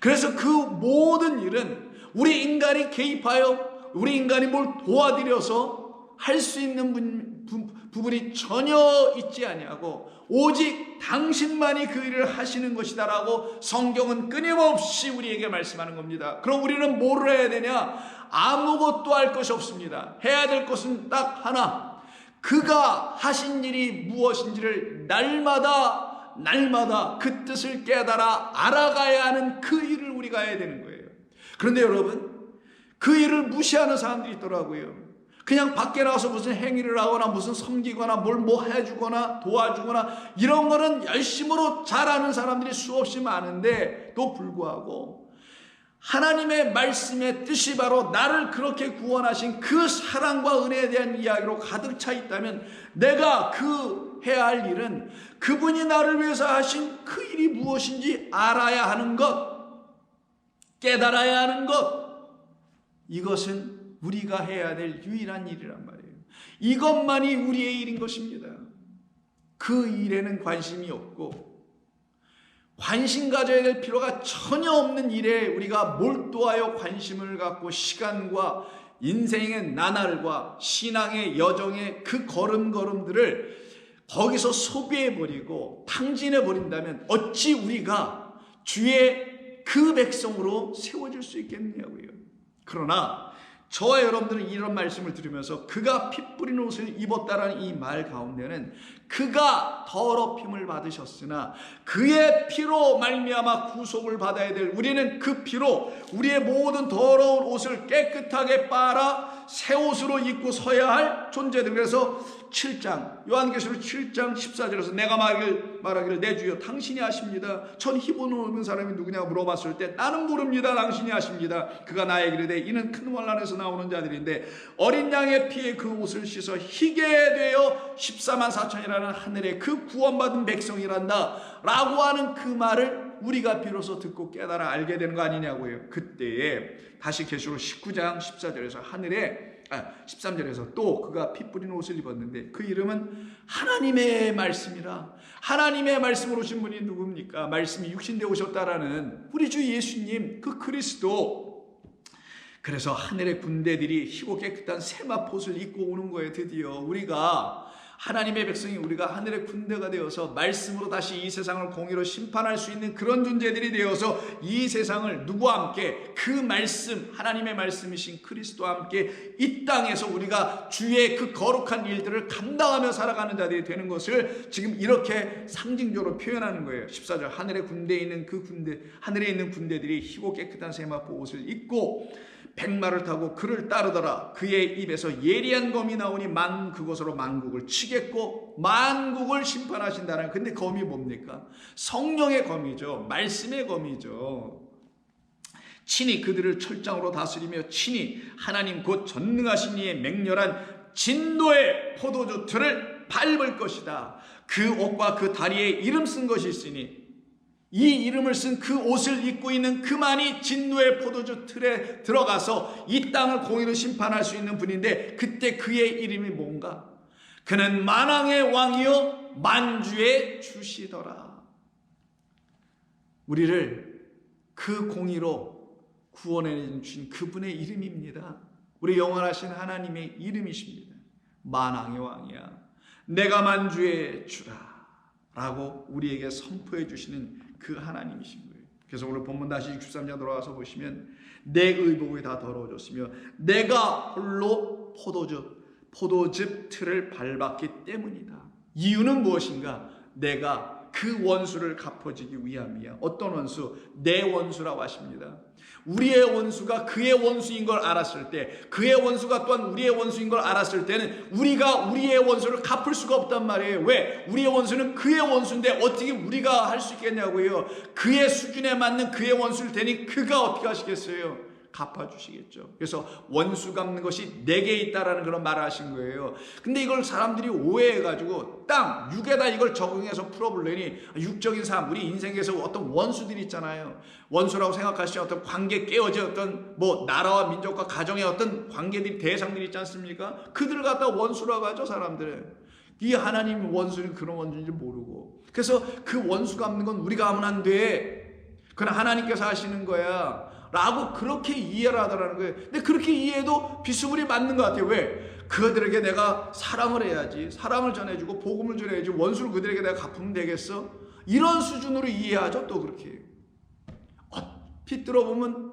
그래서 그 모든 일은 우리 인간이 개입하여 우리 인간이 뭘 도와드려서 할 수 있는 부분이 전혀 있지 아니하고 오직 당신만이 그 일을 하시는 것이다라고 성경은 끊임없이 우리에게 말씀하는 겁니다. 그럼 우리는 뭐를 해야 되냐? 아무것도 할 것이 없습니다. 해야 될 것은 딱 하나, 그가 하신 일이 무엇인지를 날마다 그 뜻을 깨달아 알아가야 하는 그 일을 우리가 해야 되는 거예요. 그런데 여러분, 그 일을 무시하는 사람들이 있더라고요. 그냥 밖에 나와서 무슨 행위를 하거나 무슨 섬기거나 뭘 해주거나 도와주거나 이런 거는 열심으로 잘하는 사람들이 수없이 많은데 또 불구하고 하나님의 말씀의 뜻이 바로 나를 그렇게 구원하신 그 사랑과 은혜에 대한 이야기로 가득 차 있다면 내가 그 해야 할 일은 그분이 나를 위해서 하신 그 일이 무엇인지 알아야 하는 것, 깨달아야 하는 것, 이것은 우리가 해야 될 유일한 일이란 말이에요. 이것만이 우리의 일인 것입니다. 그 일에는 관심이 없고 관심 가져야 될 필요가 전혀 없는 일에 우리가 몰두하여 관심을 갖고 시간과 인생의 나날과 신앙의 여정의 그 걸음걸음들을 거기서 소비해버리고 탕진해버린다면 어찌 우리가 주의 그 백성으로 세워질 수 있겠냐고요. 그러나 저와 여러분들은 이런 말씀을 들으면서 그가 피 뿌린 옷을 입었다라는 이 말 가운데는 그가 더럽힘을 받으셨으나 그의 피로 말미암아 구속을 받아야 될 우리는 그 피로 우리의 모든 더러운 옷을 깨끗하게 빨아 새 옷으로 입고 서야 할 존재들. 그래서 7장 요한계시록 7장 14절에서 내가 말하기를 내 주여 당신이 아십니다. 전 히브리어 없는 사람이 누구냐고 물어봤을 때 나는 모릅니다. 당신이 아십니다. 그가 나에게 이르되 이는 큰 환난에서 나오는 자들인데 어린 양의 피에 그 옷을 씻어 희게 되어 14만 4천이라는 하늘의 그 구원받은 백성이란다 라고 하는 그 말을 우리가 비로소 듣고 깨달아 알게 되는 거 아니냐고요. 그때에 다시 계시록 19장 14절에서 13절에서 또 그가 피 뿌린 옷을 입었는데 그 이름은 하나님의 말씀이라. 하나님의 말씀으로 오신 분이 누굽니까? 말씀이 육신되어 오셨다라는 우리 주 예수님 그 그리스도. 그래서 하늘의 군대들이 희고 깨끗한 세마포옷을 입고 오는 거예요. 드디어 우리가 하나님의 백성이 우리가 하늘의 군대가 되어서 말씀으로 다시 이 세상을 공의로 심판할 수 있는 그런 존재들이 되어서 이 세상을 누구와 함께 그 말씀 하나님의 말씀이신 그리스도와 함께 이 땅에서 우리가 주의 그 거룩한 일들을 감당하며 살아가는 자들이 되는 것을 지금 이렇게 상징적으로 표현하는 거예요. 14절 하늘의 군대에 있는 그 군대 하늘에 있는 군대들이 희고 깨끗한 세마포 옷을 입고 백마를 타고 그를 따르더라. 그의 입에서 예리한 검이 나오니 그곳으로 만국을 치겠고 만국을 심판하신다는. 근데 검이 뭡니까? 성령의 검이죠. 말씀의 검이죠. 친히 그들을 철장으로 다스리며 친히 하나님 곧 전능하신 이의 맹렬한 진노의 포도주 틀을 밟을 것이다. 그 옷과 그 다리에 이름 쓴 것이 있으니 이 이름을 쓴 그 옷을 입고 있는 그만이 진노의 포도주 틀에 들어가서 이 땅을 공의로 심판할 수 있는 분인데 그때 그의 이름이 뭔가? 그는 만왕의 왕이요 만주의 주시더라. 우리를 그 공의로 구원해 주신 그분의 이름입니다. 우리 영원하신 하나님의 이름이십니다. 만왕의 왕이야. 내가 만주의 주라 라고 우리에게 선포해 주시는 그 하나님이신 거예요. 그래서 오늘 본문 다시 63장 돌아가서 보시면 내 의복이 다 더러워졌으며 내가 홀로 포도즙 틀을 밟았기 때문이다. 이유는 무엇인가? 내가 그 원수를 갚아주기 위함이야. 어떤 원수? 내 원수라고 하십니다. 우리의 원수가 그의 원수인 걸 알았을 때, 그의 원수가 또한 우리의 원수인 걸 알았을 때는 우리가 우리의 원수를 갚을 수가 없단 말이에요. 왜? 우리의 원수는 그의 원수인데 어떻게 우리가 할 수 있겠냐고요. 그의 수준에 맞는 그의 원수를 대니 그가 어떻게 하시겠어요? 갚아주시겠죠. 그래서 원수 갚는 것이 내게 있다라는 그런 말을 하신 거예요. 근데 이걸 사람들이 오해해가지고 땅, 육에다 이걸 적용해서 풀어보려니 육적인 삶, 우리 인생에서 어떤 원수들이 있잖아요. 원수라고 생각하시는 어떤 관계 깨어진 어떤 뭐 나라와 민족과 가정의 어떤 관계들이 대상들이 있지 않습니까? 그들을 갖다 원수라고 하죠, 사람들은. 이 하나님 원수는 그런 원수인지 모르고. 그래서 그 원수 갚는 건 우리가 하면 안 돼. 그건 하나님께서 하시는 거야. 라고 그렇게 이해를 하더라는 거예요. 근데 그렇게 이해해도 비스무리 맞는 것 같아요. 왜? 그들에게 내가 사랑을 해야지. 사랑을 전해주고 복음을 전해야지. 원수를 그들에게 내가 갚으면 되겠어? 이런 수준으로 이해하죠. 또 그렇게. 얼핏 들어보면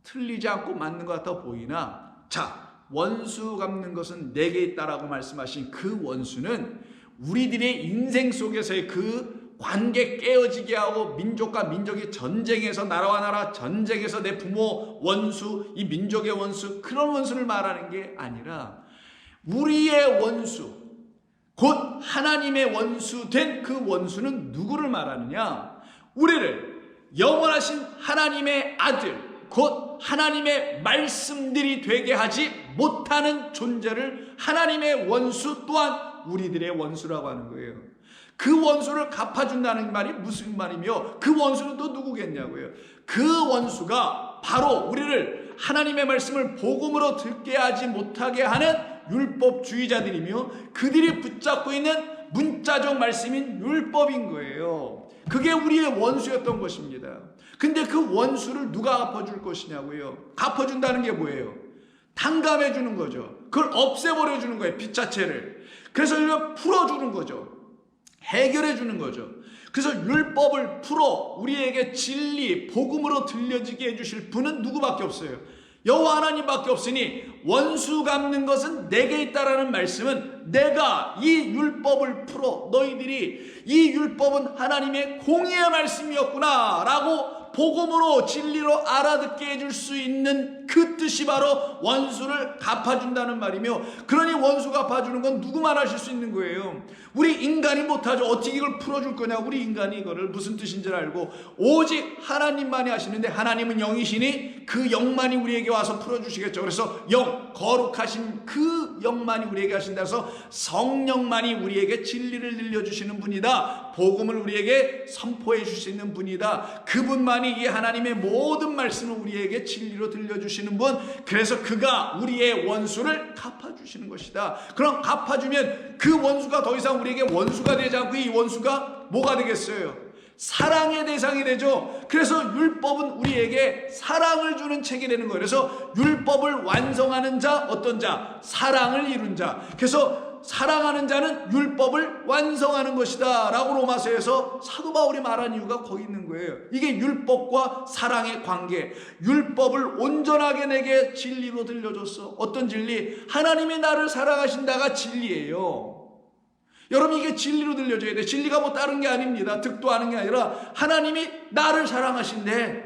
틀리지 않고 맞는 것 같아 보이나, 자, 원수 갚는 것은 내게 있다라고 말씀하신 그 원수는 우리들의 인생 속에서의 그 관계 깨어지게 하고 민족과 민족의 전쟁에서, 나라와 나라 전쟁에서 내 부모 원수, 이 민족의 원수, 그런 원수를 말하는 게 아니라 우리의 원수, 곧 하나님의 원수 된 그 원수는 누구를 말하느냐? 우리를 영원하신 하나님의 아들, 곧 하나님의 말씀들이 되게 하지 못하는 존재를 하나님의 원수 또한 우리들의 원수라고 하는 거예요. 그 원수를 갚아준다는 말이 무슨 말이며 그 원수는 또 누구겠냐고요. 그 원수가 바로 우리를 하나님의 말씀을 복음으로 듣게 하지 못하게 하는 율법주의자들이며 그들이 붙잡고 있는 문자적 말씀인 율법인 거예요. 그게 우리의 원수였던 것입니다. 근데 그 원수를 누가 갚아줄 것이냐고요. 갚아준다는 게 뭐예요? 탕감해 주는 거죠. 그걸 없애버려 주는 거예요. 빛 자체를. 그래서 이걸 풀어주는 거죠. 해결해 주는 거죠. 그래서 율법을 풀어 우리에게 진리, 복음으로 들려지게 해주실 분은 누구밖에 없어요. 여호와 하나님밖에 없으니 원수 갚는 것은 내게 있다라는 말씀은 내가 이 율법을 풀어 너희들이 이 율법은 하나님의 공의의 말씀이었구나 라고 복음으로 진리로 알아듣게 해줄 수 있는 그 뜻이 바로 원수를 갚아준다는 말이며, 그러니 원수 갚아주는 건 누구만 하실 수 있는 거예요. 우리 인간이 못하죠. 어떻게 이걸 풀어줄 거냐. 우리 인간이 이거를 무슨 뜻인지 알고 오직 하나님만이 하시는데 하나님은 영이시니 그 영만이 우리에게 와서 풀어주시겠죠. 그래서 영, 거룩하신 그 영만이 우리에게 하신다 해서 성령만이 우리에게 진리를 들려주시는 분이다. 복음을 우리에게 선포해 주실 수 있는 분이다. 그분만이 이 하나님의 모든 말씀을 우리에게 진리로 들려주시는 분, 그래서 그가 우리의 원수를 갚아주시는 것이다. 그럼 갚아주면 그 원수가 더 이상 우리에게 원수가 되지 않고 이 원수가 뭐가 되겠어요? 사랑의 대상이 되죠. 그래서 율법은 우리에게 사랑을 주는 책이 되는 거예요. 그래서 율법을 완성하는 자, 어떤 자? 사랑을 이룬 자. 그래서 사랑하는 자는 율법을 완성하는 것이다 라고 로마서에서 사도 바울이 말한 이유가 거기 있는 거예요. 이게 율법과 사랑의 관계. 율법을 온전하게 내게 진리로 들려줬어. 어떤 진리? 하나님이 나를 사랑하신다가 진리예요. 여러분, 이게 진리로 들려줘야 돼. 진리가 뭐 다른 게 아닙니다. 득도하는 게 아니라 하나님이 나를 사랑하신대.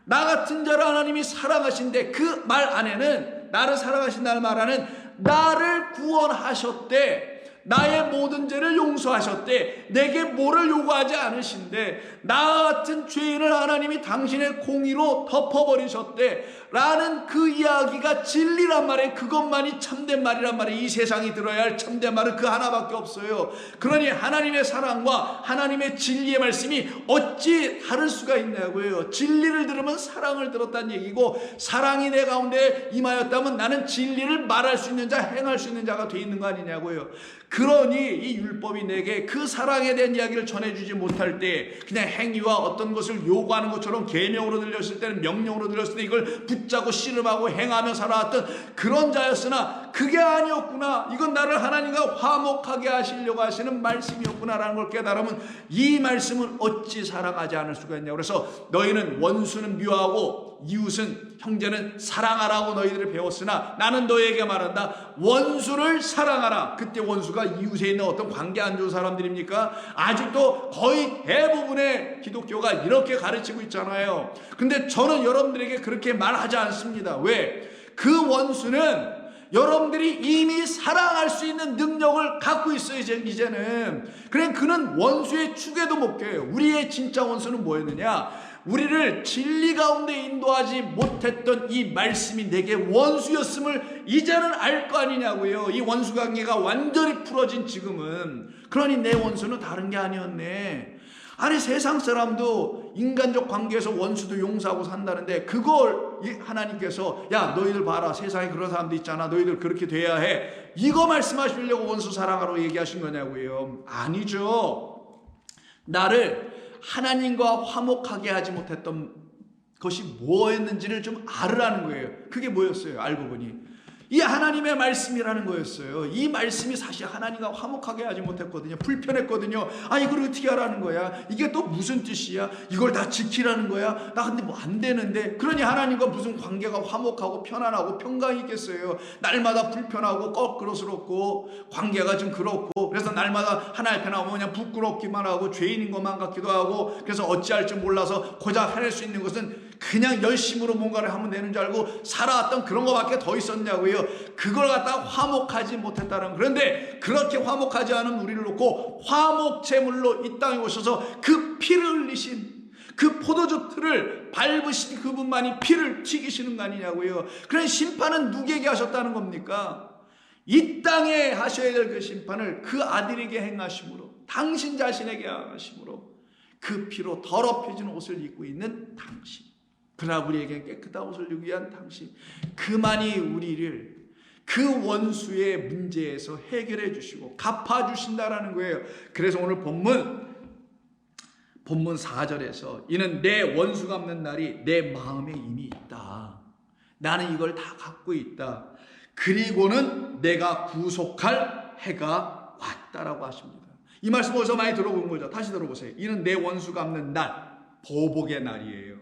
나 같은 자를 하나님이 사랑하신대. 그 말 안에는 나를 사랑하신다는 말 안에는 나를 구원하셨대. 나의 모든 죄를 용서하셨대. 내게 뭐를 요구하지 않으신대. 나 같은 죄인을 하나님이 당신의 공의로 덮어버리셨대 라는 그 이야기가 진리란 말이에요. 그것만이 참된 말이란 말이에요. 이 세상이 들어야 할 참된 말은 그 하나밖에 없어요. 그러니 하나님의 사랑과 하나님의 진리의 말씀이 어찌 다를 수가 있냐고요. 진리를 들으면 사랑을 들었다는 얘기고, 사랑이 내 가운데 임하였다면 나는 진리를 말할 수 있는 자, 행할 수 있는 자가 돼 있는 거 아니냐고요. 그러니 이 율법이 내게 그 사랑에 대한 이야기를 전해주지 못할 때 그냥 행위와 어떤 것을 요구하는 것처럼 계명으로 들렸을 때는 명령으로 들렸을 때 이걸 붙잡고 씨름하고 행하며 살아왔던 그런 자였으나 그게 아니었구나. 이건 나를 하나님과 화목하게 하시려고 하시는 말씀이었구나라는 걸 깨달으면 이 말씀을 어찌 사랑하지 않을 수가 있냐. 그래서 너희는 원수는 미워하고 이웃은, 형제는 사랑하라고 너희들을 배웠으나 나는 너희에게 말한다. 원수를 사랑하라. 그때 원수가 이웃에 있는 어떤 관계 안 좋은 사람들입니까? 아직도 거의 대부분의 기독교가 이렇게 가르치고 있잖아요. 근데 저는 여러분들에게 그렇게 말하지 않습니다. 왜? 그 원수는 여러분들이 이미 사랑할 수 있는 능력을 갖고 있어요. 이제는. 그래, 그는 원수의 축에도 못 껴요. 우리의 진짜 원수는 뭐였느냐? 우리를 진리 가운데 인도하지 못했던 이 말씀이 내게 원수였음을 이제는 알 거 아니냐고요. 이 원수 관계가 완전히 풀어진 지금은. 그러니 내 원수는 다른 게 아니었네. 아니 세상 사람도 인간적 관계에서 원수도 용서하고 산다는데 그걸 하나님께서 야 너희들 봐라 세상에 그런 사람도 있잖아 너희들 그렇게 돼야 해 이거 말씀하시려고 원수 사랑하라고 얘기하신 거냐고요. 아니죠. 나를 하나님과 화목하게 하지 못했던 것이 뭐였는지를 좀 알으라는 거예요. 그게 뭐였어요? 알고 보니 이 하나님의 말씀이라는 거였어요. 이 말씀이 사실 하나님과 화목하게 하지 못했거든요. 불편했거든요. 아 이걸 어떻게 하라는 거야? 이게 또 무슨 뜻이야? 이걸 다 지키라는 거야? 나 근데 뭐 안 되는데. 그러니 하나님과 무슨 관계가 화목하고 편안하고 평강이 있겠어요. 날마다 불편하고 껄끄러스럽고 관계가 좀 그렇고 그래서 날마다 하나님 앞에 나오면 그냥 부끄럽기만 하고 죄인인 것만 같기도 하고 그래서 어찌할 줄 몰라서 고작 해낼 수 있는 것은 그냥 열심으로 뭔가를 하면 되는 줄 알고 살아왔던 그런 거밖에 더 있었냐고요. 그걸 갖다가 화목하지 못했다는. 그런데 그렇게 화목하지 않은 우리를 놓고 화목제물로 이 땅에 오셔서 그 피를 흘리신 그 포도주 틀을 밟으신 그분만이 피를 튀기시는 거 아니냐고요. 그런 심판은 누구에게 하셨다는 겁니까? 이 땅에 하셔야 될 그 심판을 그 아들에게 행하심으로 당신 자신에게 행하심으로 그 피로 더럽혀진 옷을 입고 있는 당신, 그러나 우리에게 깨끗한 옷을 입기 위한 당신, 그만이 우리를 그 원수의 문제에서 해결해 주시고 갚아주신다라는 거예요. 그래서 오늘 본문 4절에서 이는 내 원수 갚는 날이 내 마음에 이미 있다. 나는 이걸 다 갖고 있다. 그리고는 내가 구속할 해가 왔다라고 하십니다. 이 말씀 어디서 많이 들어본 거죠? 다시 들어보세요. 이는 내 원수 갚는 날, 보복의 날이에요.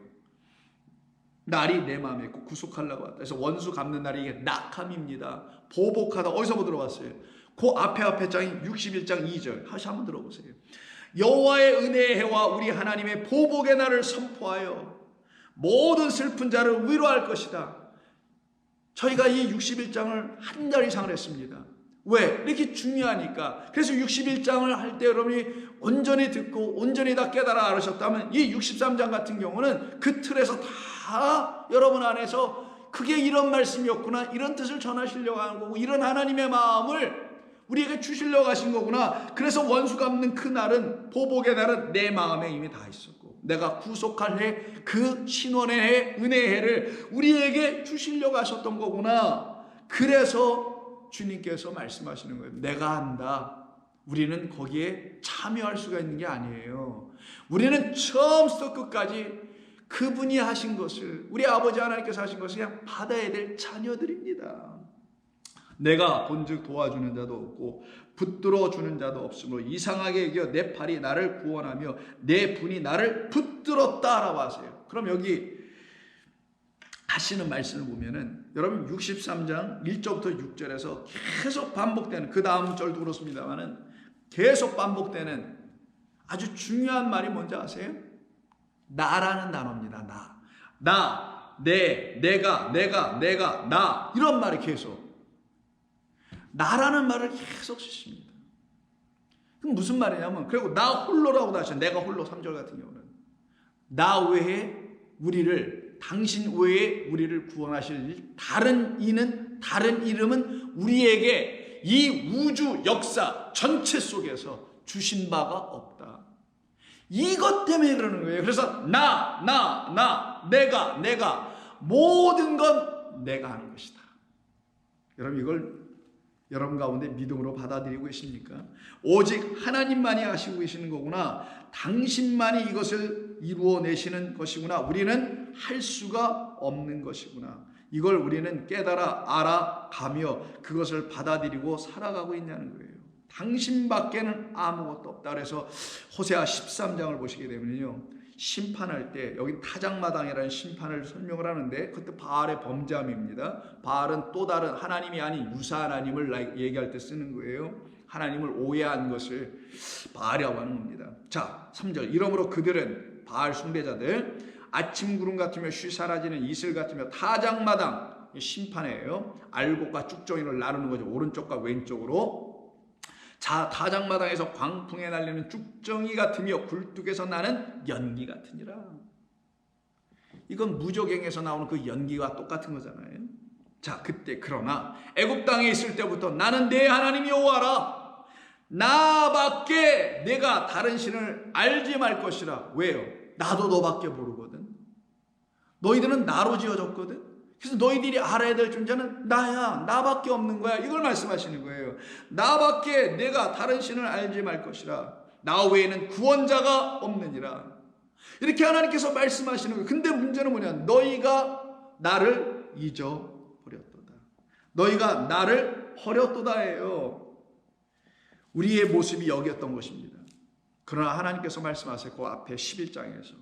날이 내 마음에 있고 구속하려고 왔다. 그래서 원수 갚는 날이 이게 낙함입니다. 보복하다. 어디서 들어봤어요? 그 앞에 장이 61장 2절. 다시 한번 들어보세요. 여호와의 은혜의 해와 우리 하나님의 보복의 날을 선포하여 모든 슬픈 자를 위로할 것이다. 저희가 이 61장을 한 달 이상을 했습니다. 왜? 이렇게 중요하니까. 그래서 61장을 할 때 여러분이 온전히 듣고 온전히 다 깨달아 알으셨다면 이 63장 같은 경우는 그 틀에서 다 여러분 안에서 그게 이런 말씀이었구나, 이런 뜻을 전하시려고 하는 거고 이런 하나님의 마음을 우리에게 주시려고 하신 거구나. 그래서 원수 갚는 그 날은, 보복의 날은 내 마음에 이미 다 있었고 내가 구속할 해, 그 신원의 해, 은혜의 해를 우리에게 주시려고 하셨던 거구나. 그래서 주님께서 말씀하시는 거예요. 내가 한다. 우리는 거기에 참여할 수가 있는 게 아니에요. 우리는 처음부터 끝까지 그분이 하신 것을, 우리 아버지 하나님께서 하신 것을 그냥 받아야 될 자녀들입니다. 내가 본즉 도와주는 자도 없고 붙들어 주는 자도 없으므로 이상하게 여겨 내 팔이 나를 구원하며 내 분이 나를 붙들었다라고 하세요. 그럼 여기 하시는 말씀을 보면은 여러분 63장 1절부터 6절에서 계속 반복되는, 그 다음 절도 그렇습니다만은 계속 반복되는 아주 중요한 말이 뭔지 아세요? 나라는 단어입니다. 나, 내가, 나, 이런 말이 계속, 나라는 말을 계속 쓰십니다. 그럼 무슨 말이냐면, 그리고 나 홀로라고 하셔. 내가 홀로 3절 같은 경우는 나 외에 우리를, 당신 외에 우리를 구원하실 다른 이는, 다른 이름은 우리에게 이 우주 역사 전체 속에서 주신 바가 없다. 이것 때문에 그러는 거예요. 그래서 내가 모든 건 내가 하는 것이다. 여러분 이걸 여러분 가운데 믿음으로 받아들이고 계십니까? 오직 하나님만이 하시고 계시는 거구나. 당신만이 이것을 이루어내시는 것이구나. 우리는 할 수가 없는 것이구나. 이걸 우리는 깨달아 알아가며 그것을 받아들이고 살아가고 있냐는 거예요. 당신밖에는 아무것도 없다. 그래서 호세아 13장을 보시게 되면요, 심판할 때 여기 타작마당이라는 심판을 설명을 하는데 그때 바알의 범죄함입니다. 바알은 또 다른 하나님이 아닌 유사 하나님을 얘기할 때 쓰는 거예요. 하나님을 오해한 것을 바알이라고 하는 겁니다. 자, 3절. 이러므로 그들은, 바알 숭배자들, 아침 구름 같으며 쉬 사라지는 이슬 같으며 타작마당, 심판이에요. 알곡과 쭉정이를 나누는 거죠. 오른쪽과 왼쪽으로. 자, 타작마당에서 광풍에 날리는 쭉정이 같으며 굴뚝에서 나는 연기 같으니라. 이건 무적행에서 나오는 그 연기와 똑같은 거잖아요. 자, 그때 그러나 애굽 땅에 있을 때부터 나는 내 하나님 여호와라. 나밖에 내가 다른 신을 알지 말 것이라. 왜요? 나도 너밖에 모르거든. 너희들은 나로 지어졌거든. 그래서 너희들이 알아야 될 존재는 나야. 나밖에 없는 거야. 이걸 말씀하시는 거예요. 나밖에 내가 다른 신을 알지 말 것이라. 나 외에는 구원자가 없느니라. 이렇게 하나님께서 말씀하시는 거예요. 근데 문제는 뭐냐? 너희가 나를 잊어버렸도다. 너희가 나를 버렸도다예요. 우리의 모습이 여기였던 것입니다. 그러나 하나님께서 말씀하실 그 앞에 11장에서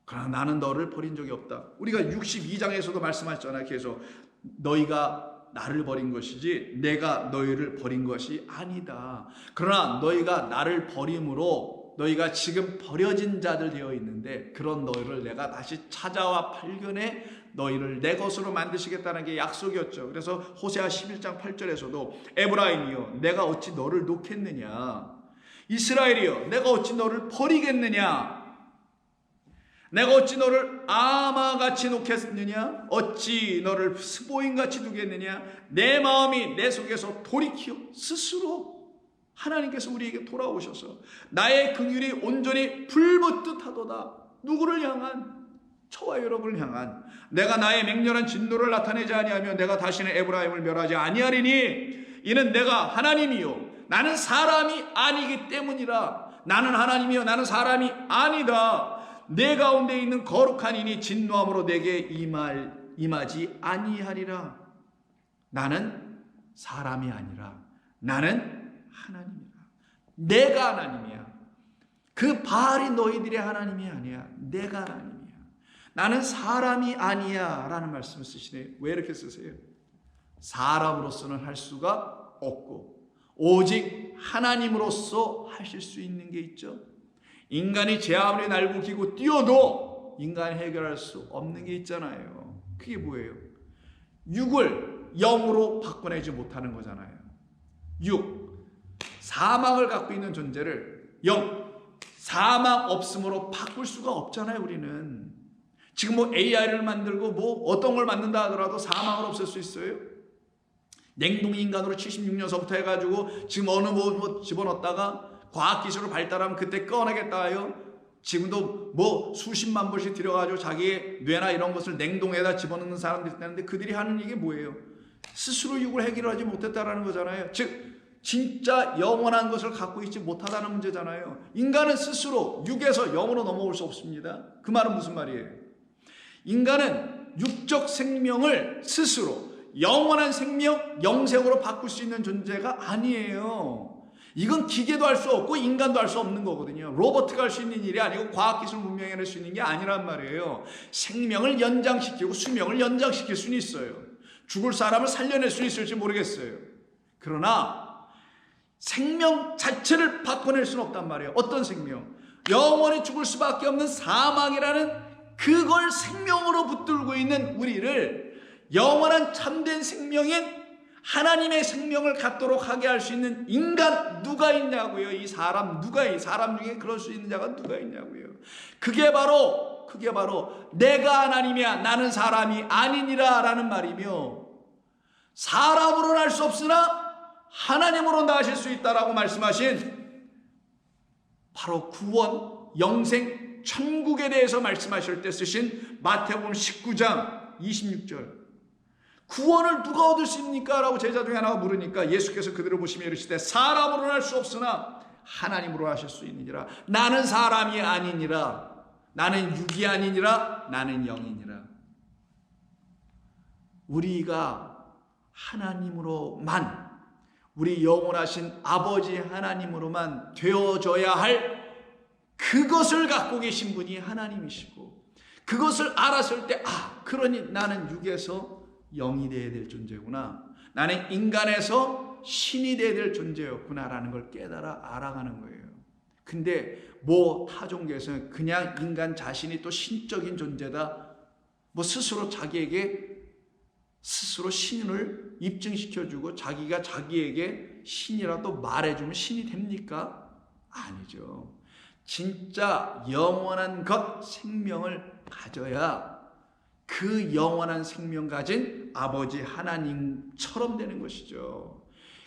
그러나 나는 너를 버린 적이 없다. 우리가 62장에서도 말씀하셨잖아요. 그래서 너희가 나를 버린 것이지 내가 너희를 버린 것이 아니다. 그러나 너희가 나를 버림으로 너희가 지금 버려진 자들 되어 있는데 그런 너희를 내가 다시 찾아와 발견해 너희를 내 것으로 만드시겠다는 게 약속이었죠. 그래서 호세아 11장 8절에서도 에브라임이여 내가 어찌 너를 놓겠느냐. 이스라엘이여 내가 어찌 너를 버리겠느냐. 내가 어찌 너를 아마같이 놓겠느냐. 어찌 너를 스보인같이 두겠느냐. 내 마음이 내 속에서 돌이키어 스스로 하나님께서 우리에게 돌아오셔서 나의 긍휼이 온전히 불붙듯 하도다. 누구를 향한? 저와 여러분을 향한. 내가 나의 맹렬한 진노를 나타내지 아니하며 내가 다시는 에브라임을 멸하지 아니하리니 이는 내가 하나님이요 나는 사람이 아니기 때문이라. 나는 하나님이요 나는 사람이 아니다. 내 가운데 있는 거룩한 이니 진노함으로 내게 임하지 아니하리라. 나는 사람이 아니라 나는 하나님이라. 내가 하나님이야. 그 바알이 너희들의 하나님이 아니야. 내가 하나님이야. 나는 사람이 아니야 라는 말씀을 쓰시네요. 왜 이렇게 쓰세요? 사람으로서는 할 수가 없고 오직 하나님으로서 하실 수 있는 게 있죠. 인간이 제 아무리 날고 기고 뛰어도 인간이 해결할 수 없는 게 있잖아요. 그게 뭐예요? 6을 0으로 바꿔내지 못하는 거잖아요. 6, 사망을 갖고 있는 존재를 0, 사망 없음으로 바꿀 수가 없잖아요. 우리는 지금 뭐 AI를 만들고 뭐 어떤 걸 만든다 하더라도 사망을 없앨 수 있어요? 냉동인간으로 76년서부터 해가지고 지금 어느 뭐 집어넣었다가 과학기술을 발달하면 그때 꺼내겠다 해요. 지금도 뭐 수십만 불씩 들여가지고 자기의 뇌나 이런 것을 냉동에다 집어넣는 사람들이 있다는데 그들이 하는 이게 뭐예요? 스스로 육을 해결하지 못했다라는 거잖아요. 즉 진짜 영원한 것을 갖고 있지 못하다는 문제잖아요. 인간은 스스로 육에서 영으로 넘어올 수 없습니다. 그 말은 무슨 말이에요? 인간은 육적 생명을 스스로 영원한 생명, 영생으로 바꿀 수 있는 존재가 아니에요. 이건 기계도 할 수 없고 인간도 할 수 없는 거거든요. 로봇가 할 수 있는 일이 아니고 과학기술 문명이 할 수 있는 게 아니란 말이에요. 생명을 연장시키고 수명을 연장시킬 수는 있어요. 죽을 사람을 살려낼 수 있을지 모르겠어요. 그러나 생명 자체를 바꿔낼 수는 없단 말이에요. 어떤 생명? 영원히 죽을 수밖에 없는 사망이라는 그걸 생명으로 붙들고 있는 우리를 영원한 참된 생명인 하나님의 생명을 갖도록 하게 할 수 있는 인간 누가 있냐고요. 이 사람 사람 중에 그럴 수 있는 자가 누가 있냐고요. 그게 바로 내가 하나님이야 나는 사람이 아니니라 라는 말이며 사람으로는 할 수 없으나 하나님으로 나아질 수 있다라고 말씀하신 바로 구원, 영생, 천국에 대해서 말씀하실 때 쓰신 마태복음 19장 26절 구원을 누가 얻을 수 있습니까? 라고 제자 중에 하나가 물으니까 예수께서 그들을 보시며 이르시되 사람으로는 할 수 없으나 하나님으로 하실 수 있느니라. 나는 사람이 아니니라. 나는 육이 아니니라. 나는 영이니라. 우리가 하나님으로만 우리 영원하신 아버지 하나님으로만 되어져야 할 그것을 갖고 계신 분이 하나님이시고 그것을 알았을 때 그러니 나는 육에서 영이 되어야 될 존재구나. 나는 인간에서 신이 되어야 될 존재였구나라는 걸 깨달아 알아가는 거예요. 근데 뭐 타종교에서는 그냥 인간 자신이 또 신적인 존재다. 뭐 스스로 자기에게 스스로 신을 입증시켜주고 자기가 자기에게 신이라도 말해주면 신이 됩니까? 아니죠. 진짜 영원한 것 생명을 가져야 그 영원한 생명 가진 아버지 하나님처럼 되는 것이죠.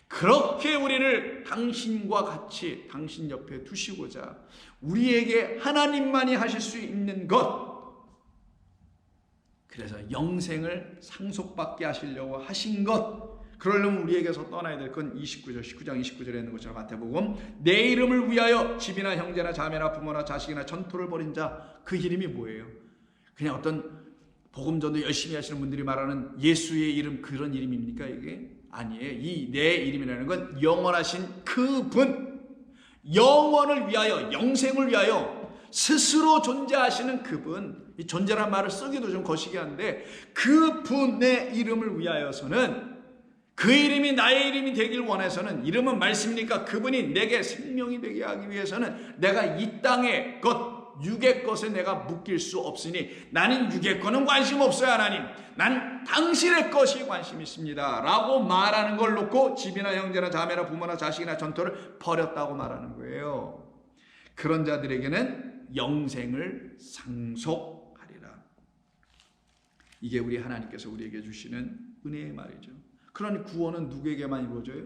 그렇게 우리를 당신과 같이 당신 옆에 두시고자 우리에게 하나님만이 하실 수 있는 것, 그래서 영생을 상속받게 하시려고 하신 것, 그러려면 우리에게서 떠나야 될 건 19장 29절에 있는 것처럼 마태복음 내 이름을 위하여 집이나 형제나 자매나 부모나 자식이나 전토를 벌인 자, 그 이름이 뭐예요? 그냥 어떤 복음전도 열심히 하시는 분들이 말하는 예수의 이름, 그런 이름입니까? 이게 아니에요. 이 내 이름이라는 건 영원하신 그분, 영원을 위하여, 영생을 위하여 스스로 존재하시는 그분, 이 존재란 말을 쓰기도 좀 거시기 한데 그분의 이름을 위하여서는, 그 이름이 나의 이름이 되길 원해서는, 이름은 말씀이니까 그분이 내게 생명이 되게 하기 위해서는 내가 이 땅의 것, 육의 것에 내가 묶일 수 없으니 나는 육의 것은 관심 없어요. 하나님, 난 당신의 것이 관심 있습니다 라고 말하는 걸 놓고 집이나 형제나 자매나 부모나 자식이나 전토를 버렸다고 말하는 거예요. 그런 자들에게는 영생을 상속하리라. 이게 우리 하나님께서 우리에게 주시는 은혜의 말이죠. 그러니 구원은 누구에게만 이루어져요?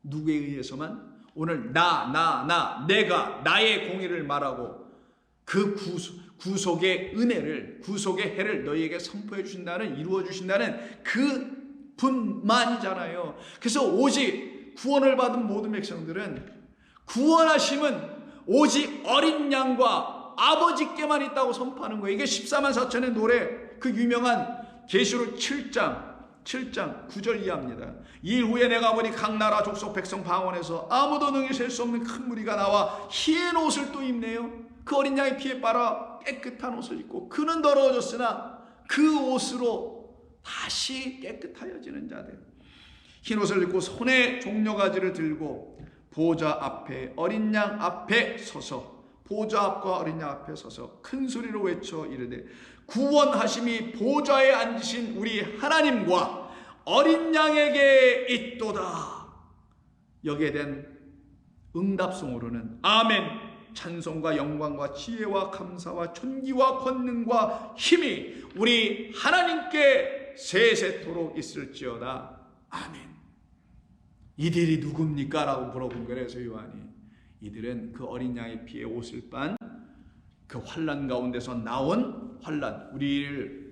누구에 의해서만? 오늘 내가 나의 공의를 말하고 그 구속의 은혜를, 구속의 해를 너희에게 선포해 주신다는, 이루어 주신다는 그 분만이잖아요. 그래서 오직 구원을 받은 모든 백성들은 구원하심은 오직 어린 양과 아버지께만 있다고 선포하는 거예요. 이게 14만 4천의 노래, 그 유명한 계시록 7장 9절 이하입니다. 이 일 후에 내가 보니 각 나라 족속 백성 방언에서 아무도 능히 셀 수 없는 큰 무리가 나와 흰 옷을 또 입네요. 그 어린 양의 피에 빨아 깨끗한 옷을 입고, 그는 더러워졌으나 그 옷으로 다시 깨끗하여지는 자들, 흰 옷을 입고 손에 종려가지를 들고 보좌 앞에 어린 양 앞에 서서, 보좌 앞과 어린 양 앞에 서서 큰 소리로 외쳐 이르되 구원하심이 보좌에 앉으신 우리 하나님과 어린 양에게 있도다. 여기에 대한 응답송으로는 아멘, 찬송과 영광과 지혜와 감사와 존귀와 권능과 힘이 우리 하나님께 세세토록 있을지어다. 아멘. 이들이 누굽니까? 라고 물어본 거래서 요한이, 이들은 그 어린 양의 피에 옷을 빤 그 환난 가운데서 나온 환난, 우리를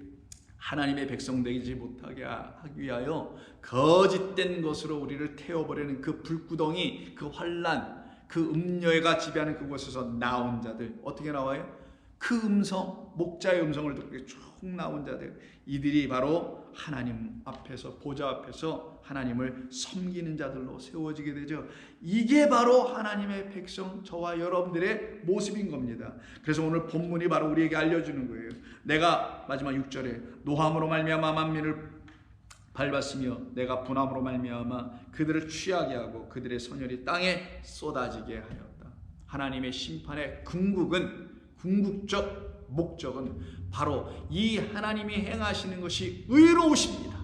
하나님의 백성 되지 못하게 하기 위하여 거짓된 것으로 우리를 태워버리는 그 불구덩이, 그 환난, 그 음녀가 지배하는 그곳에서 나온 자들. 어떻게 나와요? 그 음성, 목자의 음성을 듣고 쭉 나온 자들, 이들이 바로 하나님 앞에서, 보좌 앞에서 하나님을 섬기는 자들로 세워지게 되죠. 이게 바로 하나님의 백성, 저와 여러분들의 모습인 겁니다. 그래서 오늘 본문이 바로 우리에게 알려주는 거예요. 내가 마지막 6절에 노함으로 말미암아 만민을 밟았으며 내가 분함으로 말미암아 그들을 취하게 하고 그들의 선혈이 땅에 쏟아지게 하였다. 하나님의 심판의 궁극적 목적은 바로 이 하나님이 행하시는 것이 의로우십니다,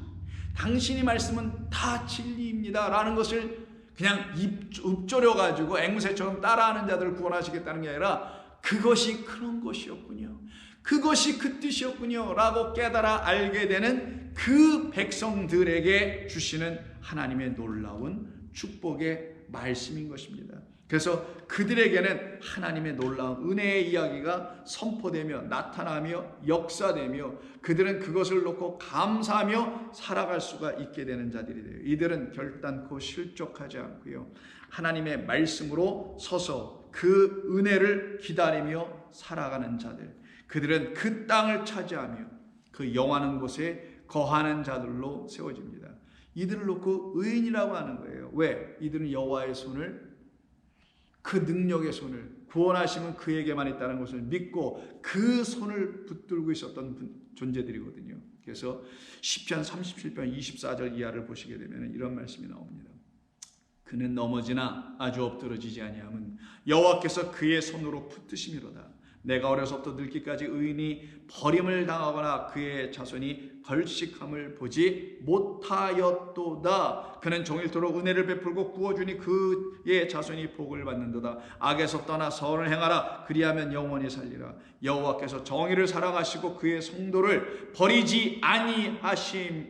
당신이 말씀은 다 진리입니다 라는 것을 그냥 읊조려가지고 앵무새처럼 따라하는 자들을 구원하시겠다는 게 아니라 그것이 그런 것이었군요, 그것이 그 뜻이었군요 라고 깨달아 알게 되는 그 백성들에게 주시는 하나님의 놀라운 축복의 말씀인 것입니다. 그래서 그들에게는 하나님의 놀라운 은혜의 이야기가 선포되며 나타나며 역사되며 그들은 그것을 놓고 감사하며 살아갈 수가 있게 되는 자들이 돼요. 이들은 결단코 실족하지 않고요, 하나님의 말씀으로 서서 그 은혜를 기다리며 살아가는 자들, 그들은 그 땅을 차지하며 그 영원한 곳에 거하는 자들로 세워집니다. 이들을 놓고 의인이라고 하는 거예요. 왜? 이들은 여호와의 손을, 그 능력의 손을, 구원하심은 그에게만 있다는 것을 믿고 그 손을 붙들고 있었던 존재들이거든요. 그래서 시편 37편 24절 이하를 보시게 되면 이런 말씀이 나옵니다. 그는 넘어지나 아주 엎드러지지 아니함은 여호와께서 그의 손으로 붙드심이로다. 내가 어려서부터 늙기까지 의인이 버림을 당하거나 그의 자손이 걸식함을 보지 못하였도다. 그는 종일토록 은혜를 베풀고 구워주니 그의 자손이 복을 받는도다. 악에서 떠나 선을 행하라. 그리하면 영원히 살리라. 여호와께서 정의를 사랑하시고 그의 성도를 버리지 아니하심이로다.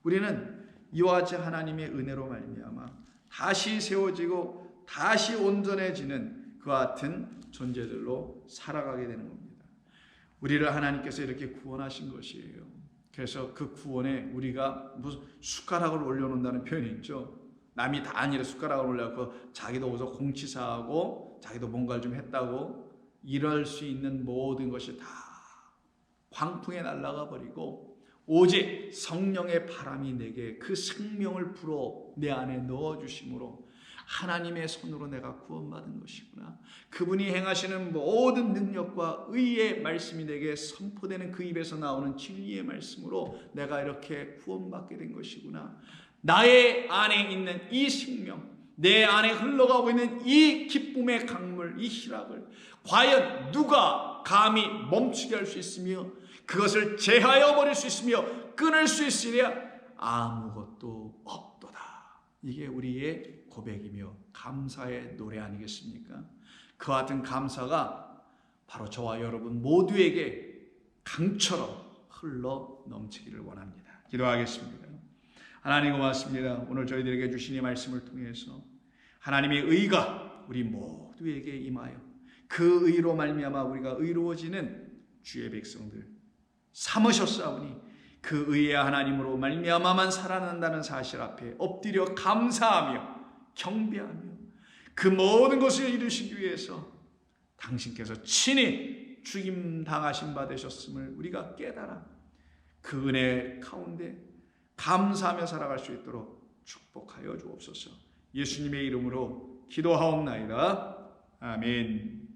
우리는 이와 같이 하나님의 은혜로 말미암아 다시 세워지고 다시 온전해지는 그와 같은 존재들로 살아가게 되는 겁니다. 우리를 하나님께서 이렇게 구원하신 것이에요. 그래서 그 구원에 우리가 무슨 숟가락을 올려놓는다는 표현이 있죠. 남이 다 아니라 숟가락을 올려놓고 자기도 어서 공치사하고 자기도 뭔가를 좀 했다고 이럴 수 있는 모든 것이 다 광풍에 날아가 버리고 오직 성령의 바람이 내게 그 생명을 불어 내 안에 넣어주심으로 하나님의 손으로 내가 구원받은 것이구나. 그분이 행하시는 모든 능력과 의의 말씀이 내게 선포되는 그 입에서 나오는 진리의 말씀으로 내가 이렇게 구원받게 된 것이구나. 나의 안에 있는 이 생명, 내 안에 흘러가고 있는 이 기쁨의 강물, 이 희락을 과연 누가 감히 멈추게 할 수 있으며 그것을 제하여 버릴 수 있으며 끊을 수 있으랴? 아무것도 없도다. 이게 우리의 고백이며 감사의 노래 아니겠습니까? 그와 같은 감사가 바로 저와 여러분 모두에게 강처럼 흘러 넘치기를 원합니다. 기도하겠습니다. 하나님 고맙습니다. 오늘 저희들에게 주신 이 말씀을 통해서 하나님의 의가 우리 모두에게 임하여 그 의로 말미암아 우리가 의로워지는 주의 백성들 삼으셨사오니 그 의의 하나님으로 말미암아만 살아난다는 사실 앞에 엎드려 감사하며 경배하며 그 모든 것을 이루시기 위해서 당신께서 친히 죽임 당하신 바 되셨음을 우리가 깨달아 그 은혜 가운데 감사하며 살아갈 수 있도록 축복하여 주옵소서. 예수님의 이름으로 기도하옵나이다. 아멘.